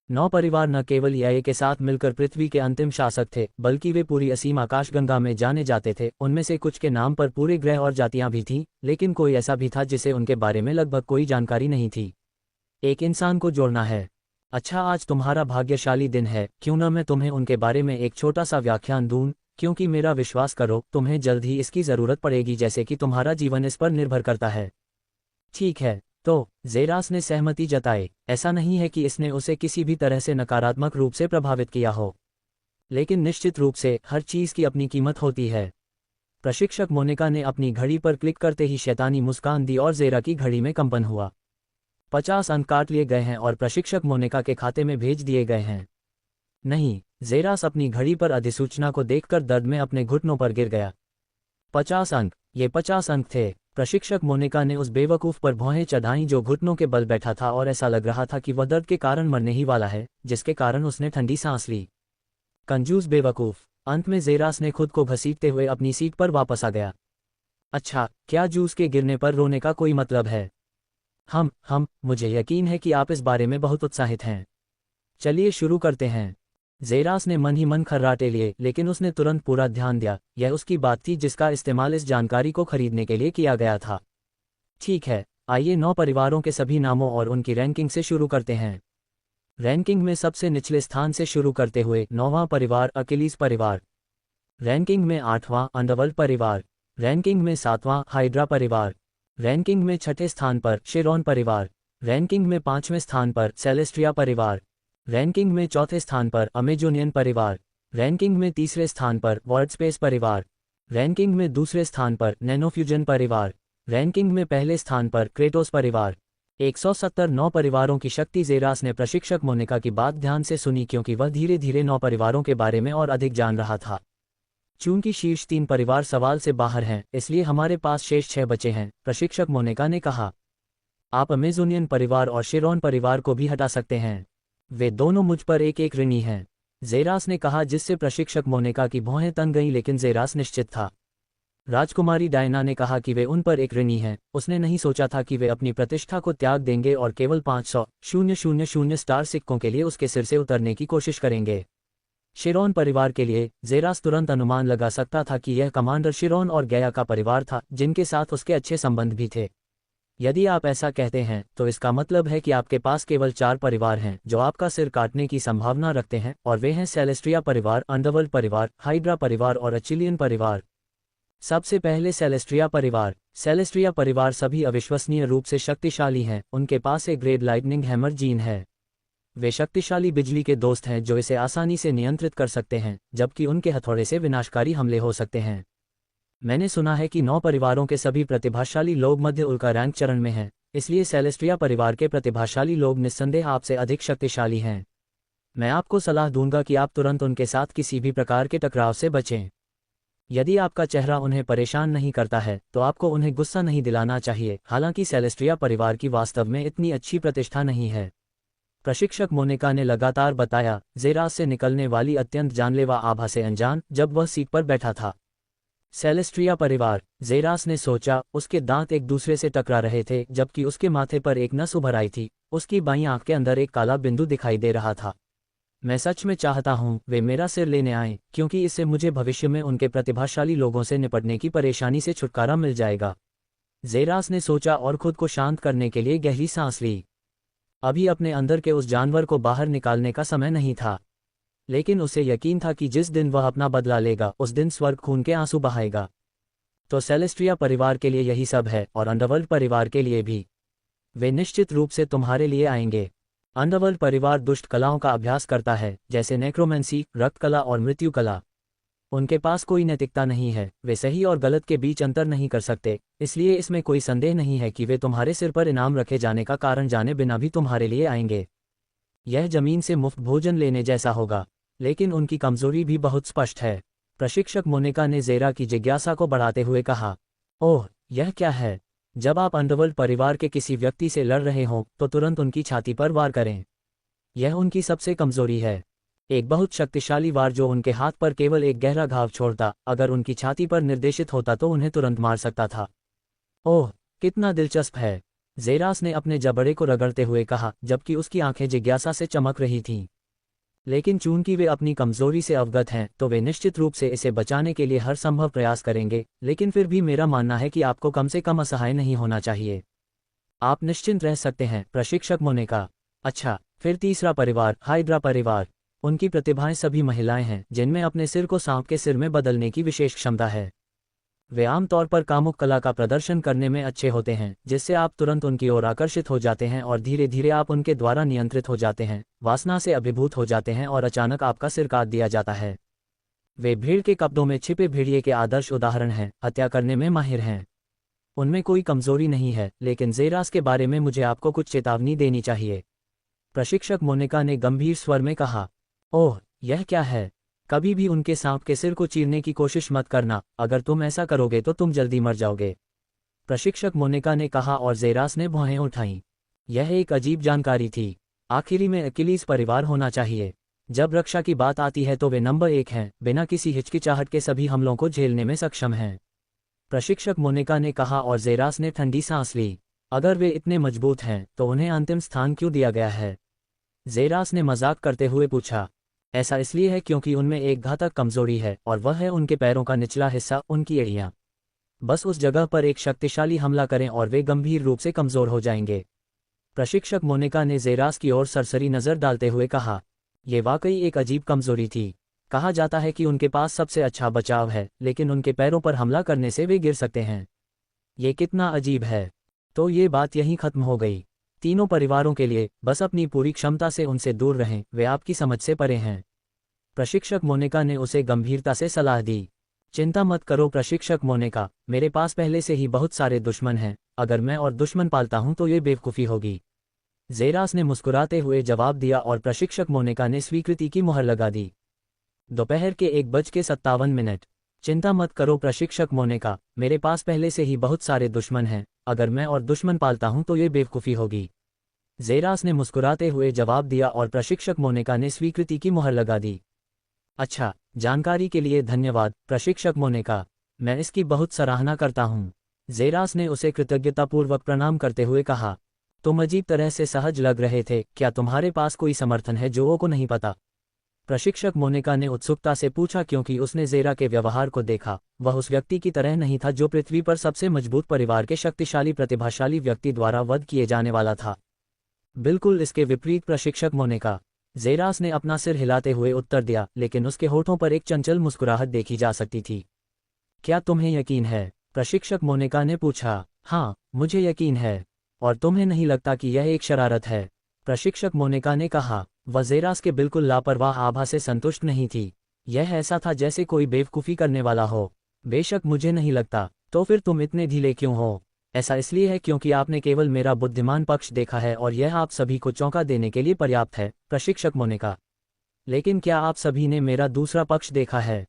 9 परिवार न केवल यह के साथ मिलकर पृथ्वी के अंतिम शासक थे, बल्कि वे पूरी असीम आकाशगंगा में जाने जाते थे। उनमें से कुछ के नाम पर पूरे ग्रह और जातियां भी थीं, लेकिन कोई ऐसा भी था जिसे उनके बारे में लगभग कोई जानकारी नहीं थी। एक इंसान को जोड़ना है। अच्छा, आज तुम्हारा भाग्यशाली दिन है, क्यों न मैं तुम्हें उनके बारे में एक छोटा सा व्याख्यान दूं, क्योंकि मेरा विश्वास करो, तुम्हें जल्द ही इसकी ज़रूरत पड़ेगी, जैसे कि तुम्हारा जीवन इस पर निर्भर करता है। ठीक है, तो ज़ेरास ने सहमति जताई। ऐसा नहीं है कि इसने उसे किसी भी तरह से नकारात्मक रूप से प्रभावित किया हो, लेकिन निश्चित रूप से हर चीज़ की अपनी कीमत होती है। प्रशिक्षक मोनिका ने अपनी घड़ी पर क्लिक करते ही शैतानी मुस्कान दी और ज़ेरा की घड़ी में कंपन हुआ। 50 अंक काट लिए गए हैं और प्रशिक्षक मोनिका के खाते में भेज दिए गए हैं। नहीं, ज़ेरास अपनी घड़ी पर अधिसूचना को देखकर दर्द में अपने घुटनों पर गिर गया। 50 अंक, ये 50 अंक थे। प्रशिक्षक मोनिका ने उस बेवकूफ़ पर भौहें चढ़ाईं जो घुटनों के बल बैठा था और ऐसा लग रहा था कि वह दर्द के कारण मरने ही वाला है, जिसके कारण उसने ठंडी सांस ली। कंजूस बेवकूफ़। अंत में ज़ेरास ने खुद को घसीटते हुए अपनी सीट पर वापस आ गया। अच्छा, क्या जूस के गिरने पर रोने का कोई मतलब है? मुझे यकीन है कि आप इस बारे में बहुत उत्साहित हैं। चलिए शुरू करते हैं। ज़ेरास ने मन ही मन खर्राटे लिए, लेकिन उसने तुरंत पूरा ध्यान दिया। यह उसकी बात थी जिसका इस्तेमाल इस जानकारी को खरीदने के लिए किया गया था। ठीक है, आइए 9 परिवारों के सभी नामों और उनकी रैंकिंग से शुरू करते हैं। रैंकिंग में सबसे निचले स्थान से शुरू करते हुए 9वां परिवार अकिलीस परिवार। रैंकिंग में 8वां अंडरवर्ल्ड परिवार। रैंकिंग में 7वां हाइड्रा परिवार। रैंकिंग में 6ठे स्थान पर शेरॉन परिवार। रैंकिंग में 5वें स्थान पर सेलेस्ट्रिया परिवार। रैंकिंग में 4थे स्थान पर अमेजोनियन परिवार। रैंकिंग में 3रे स्थान पर वर्ल्डस्पेस परिवार। रैंकिंग में 2रे स्थान पर नैनोफ्यूजन परिवार। रैंकिंग में पहले स्थान पर क्रेटोस परिवार। 179 परिवारों की शक्ति। जेरास ने प्रशिक्षक मोनिका की बात ध्यान से सुनी क्योंकि वह धीरे धीरे 9 परिवारों के बारे में और अधिक जान रहा था। चूंकि शीर्ष 3 परिवार सवाल से बाहर हैं, इसलिए हमारे पास शेष 6 बचे हैं, प्रशिक्षक मोनिका ने कहा। आप अमेजोनियन परिवार और शिरोन परिवार को भी हटा सकते हैं। वे दोनों मुझ पर एक ऋणी हैं, जेरास ने कहा, जिससे प्रशिक्षक मोनिका की भौहें तन गईं, लेकिन जेरास निश्चित था। राजकुमारी डायना ने कहा कि वे उन पर एक ऋणी हैं। उसने नहीं सोचा था कि वे अपनी प्रतिष्ठा को त्याग देंगे और केवल 500,000 स्टार सिक्कों के लिए उसके सिर से उतरने की कोशिश करेंगे। शिरोन परिवार के लिए जेरास तुरंत अनुमान लगा सकता था कि यह कमांडर शिरोन और गया का परिवार था, जिनके साथ उसके अच्छे संबंध भी थे। यदि आप ऐसा कहते हैं तो इसका मतलब है कि आपके पास केवल 4 परिवार हैं जो आपका सिर काटने की संभावना रखते हैं, और वे हैं सेलेस्ट्रिया परिवार, अंडरवर्ल्ड परिवार, हाइड्रा परिवार और अचिलियन परिवार। सबसे पहले सेलेस्ट्रिया परिवार। सेलेस्ट्रिया परिवार सभी अविश्वसनीय रूप से शक्तिशाली हैं। उनके पास एक ग्रेट लाइटनिंग हैमर जीन है। वे शक्तिशाली बिजली के दोस्त हैं जो इसे आसानी से नियंत्रित कर सकते हैं, जबकि उनके हथौड़े से विनाशकारी हमले हो सकते हैं। मैंने सुना है कि 9 परिवारों के सभी प्रतिभाशाली लोग मध्य उल्का रैंक चरण में हैं, इसलिए सेलेस्ट्रिया परिवार के प्रतिभाशाली लोग निस्संदेह आपसे अधिक शक्तिशाली हैं। मैं आपको सलाह दूंगा कि आप तुरंत उनके साथ किसी भी प्रकार के टकराव से बचें। यदि आपका चेहरा उन्हें परेशान नहीं करता है तो आपको उन्हें गुस्सा नहीं दिलाना चाहिए। हालांकि सेलेस्ट्रिया परिवार की वास्तव में इतनी अच्छी प्रतिष्ठा नहीं है, प्रशिक्षक मोनिका ने लगातार बताया, जेरास से निकलने वाली अत्यंत जानलेवा आभा से अनजान जब वह सीट पर बैठा था। सेलेस्ट्रिया परिवार, जेरास ने सोचा। उसके दांत एक दूसरे से टकरा रहे थे, जबकि उसके माथे पर एक नस उभर आई थी। उसकी बाईं आंख के अंदर एक काला बिंदु दिखाई दे रहा था। मैं सच में चाहता हूं वे मेरा सिर लेने आएं, क्योंकि इससे मुझे भविष्य में उनके प्रतिभाशाली लोगों से निपटने की परेशानी से छुटकारा मिल जाएगा। जेरास ने सोचा और खुद को शांत करने के लिए गहरी सांस ली। अभी अपने अंदर के उस जानवर को बाहर निकालने का समय नहीं था, लेकिन उसे यकीन था कि जिस दिन वह अपना बदला लेगा उस दिन स्वर्ग खून के आंसू बहाएगा। तो सेलेस्ट्रिया परिवार के लिए यही सब है, और अंडरवर्ल्ड परिवार के लिए भी। वे निश्चित रूप से तुम्हारे लिए आएंगे। अंडरवर्ल्ड परिवार दुष्ट कलाओं का अभ्यास करता है, जैसे नेक्रोमेंसी, रक्त कला और मृत्यु कला। उनके पास कोई नैतिकता नहीं है, वे सही और गलत के बीच अंतर नहीं कर सकते, इसलिए इसमें कोई संदेह नहीं है कि वे तुम्हारे सिर पर इनाम रखे जाने का कारण जाने बिना भी तुम्हारे लिए आएंगे। यह जमीन से मुफ्त भोजन लेने जैसा होगा, लेकिन उनकी कमजोरी भी बहुत स्पष्ट है। प्रशिक्षक मोनिका ने जेरा की जिज्ञासा को बढ़ाते हुए कहा, ओह, यह क्या है? जब आप अंडरवर्ल्ड परिवार के किसी व्यक्ति से लड़ रहे हों तो तुरंत उनकी छाती पर वार करें। यह उनकी सबसे कमजोरी है। एक बहुत शक्तिशाली वार जो उनके हाथ पर केवल एक गहरा घाव छोड़ता, अगर उनकी छाती पर निर्देशित होता तो उन्हें तुरंत मार सकता था। ओह, कितना दिलचस्प है, जेरास ने अपने जबड़े को रगड़ते हुए कहा, जबकि उसकी आंखें जिज्ञासा से चमक रही थीं। लेकिन चूंकि वे अपनी कमजोरी से अवगत हैं तो वे निश्चित रूप से इसे बचाने के लिए हर संभव प्रयास करेंगे। लेकिन फिर भी मेरा मानना है कि आपको कम से कम असहाय नहीं होना चाहिए। आप निश्चिंत रह सकते हैं, प्रशिक्षक मोनिका। अच्छा, फिर तीसरा परिवार, हाइड्रा परिवार। उनकी प्रतिभाएं सभी महिलाएं हैं जिनमें अपने सिर को सांप के सिर में बदलने की विशेष क्षमता है। वे आमतौर पर कामुक कला का प्रदर्शन करने में अच्छे होते हैं, जिससे आप तुरंत उनकी ओर आकर्षित हो जाते हैं और धीरे धीरे आप उनके द्वारा नियंत्रित हो जाते हैं, वासना से अभिभूत हो जाते हैं और अचानक आपका सिर काट दिया जाता है। वे भीड़ के कपड़ों में छिपे भेड़िए के आदर्श उदाहरण हैं, हत्या करने में माहिर हैं। उनमें कोई कमजोरी नहीं है, लेकिन जेरास के बारे में मुझे आपको कुछ चेतावनी देनी चाहिए, प्रशिक्षक मोनिका ने गंभीर स्वर में कहा। ओह, यह क्या है? कभी भी उनके सांप के सिर को चीरने की कोशिश मत करना, अगर तुम ऐसा करोगे तो तुम जल्दी मर जाओगे, प्रशिक्षक मोनिका ने कहा और जेरास ने भौहें उठाईं। यह एक अजीब जानकारी थी। आखिरी में अकिलीज परिवार होना चाहिए। जब रक्षा की बात आती है तो वे नंबर 1 हैं, बिना किसी हिचकिचाहट के सभी हमलों को झेलने में सक्षम हैं, प्रशिक्षक मोनिका ने कहा और जेरास ने ठंडी सांस ली। अगर वे इतने मजबूत हैं तो उन्हें अंतिम स्थान क्यों दिया गया है? जेरास ने मजाक करते हुए पूछा। ऐसा इसलिए है क्योंकि उनमें एक घातक कमजोरी है, और वह है उनके पैरों का निचला हिस्सा, उनकी एड़ियां। बस उस जगह पर एक शक्तिशाली हमला करें और वे गंभीर रूप से कमजोर हो जाएंगे, प्रशिक्षक मोनिका ने जेरास की ओर सरसरी नजर डालते हुए कहा। यह वाकई एक अजीब कमजोरी थी। कहा जाता है कि उनके पास सबसे अच्छा बचाव है, लेकिन उनके पैरों पर हमला करने से वे गिर सकते हैं। ये कितना अजीब है। तो ये बात यहीं खत्म हो गई। तीनों परिवारों के लिए बस अपनी पूरी क्षमता से उनसे दूर रहें, वे आपकी समझ से परे हैं, प्रशिक्षक मोनिका ने उसे गंभीरता से सलाह दी। चिंता मत करो प्रशिक्षक मोनिका, मेरे पास पहले से ही बहुत सारे दुश्मन हैं, अगर मैं और दुश्मन पालता हूं तो ये बेवकूफ़ी होगी। जेरास ने मुस्कुराते हुए जवाब दिया और प्रशिक्षक मोनिका ने स्वीकृति की मुहर लगा दी। दोपहर के 1:57। चिंता मत करो प्रशिक्षक मोनिका, मेरे पास पहले से ही बहुत सारे दुश्मन हैं, अगर मैं और दुश्मन पालता हूं तो ये बेवकूफ़ी होगी। जेरास ने मुस्कुराते हुए जवाब दिया और प्रशिक्षक मोनिका ने स्वीकृति की मुहर लगा दी। अच्छा, जानकारी के लिए धन्यवाद प्रशिक्षक मोनिका, मैं इसकी बहुत सराहना करता हूँ। जेरास ने उसे कृतज्ञतापूर्वक प्रणाम करते हुए कहा। तुम अजीब तरह से सहज लग रहे थे, क्या तुम्हारे पास कोई समर्थन है जो वो को नहीं पता? प्रशिक्षक मोनिका ने उत्सुकता से पूछा क्योंकि उसने जेरा के व्यवहार को देखा। वह उस व्यक्ति की तरह नहीं था जो पृथ्वी पर सबसे मजबूत परिवार के शक्तिशाली प्रतिभाशाली व्यक्ति द्वारा वध किए जाने वाला था। बिल्कुल इसके विपरीत प्रशिक्षक मोनिका, जेरास ने अपना सिर हिलाते हुए उत्तर दिया, लेकिन उसके होठों पर एक चंचल मुस्कुराहट देखी जा सकती थी। क्या तुम्हें यकीन है? प्रशिक्षक मोनिका ने पूछा। हाँ, मुझे यकीन है। और तुम्हें नहीं लगता कि यह एक शरारत है? प्रशिक्षक मोनिका ने कहा। वह जेरास के बिल्कुल लापरवाह आभा से संतुष्ट नहीं थी। यह ऐसा था जैसे कोई बेवकूफ़ी करने वाला हो। बेशक मुझे नहीं लगता। तो फिर तुम इतने ढीले क्यों हो? ऐसा इसलिए है क्योंकि आपने केवल मेरा बुद्धिमान पक्ष देखा है और यह आप सभी को चौंका देने के लिए पर्याप्त है प्रशिक्षक मोनिका। लेकिन क्या आप सभी ने मेरा दूसरा पक्ष देखा है?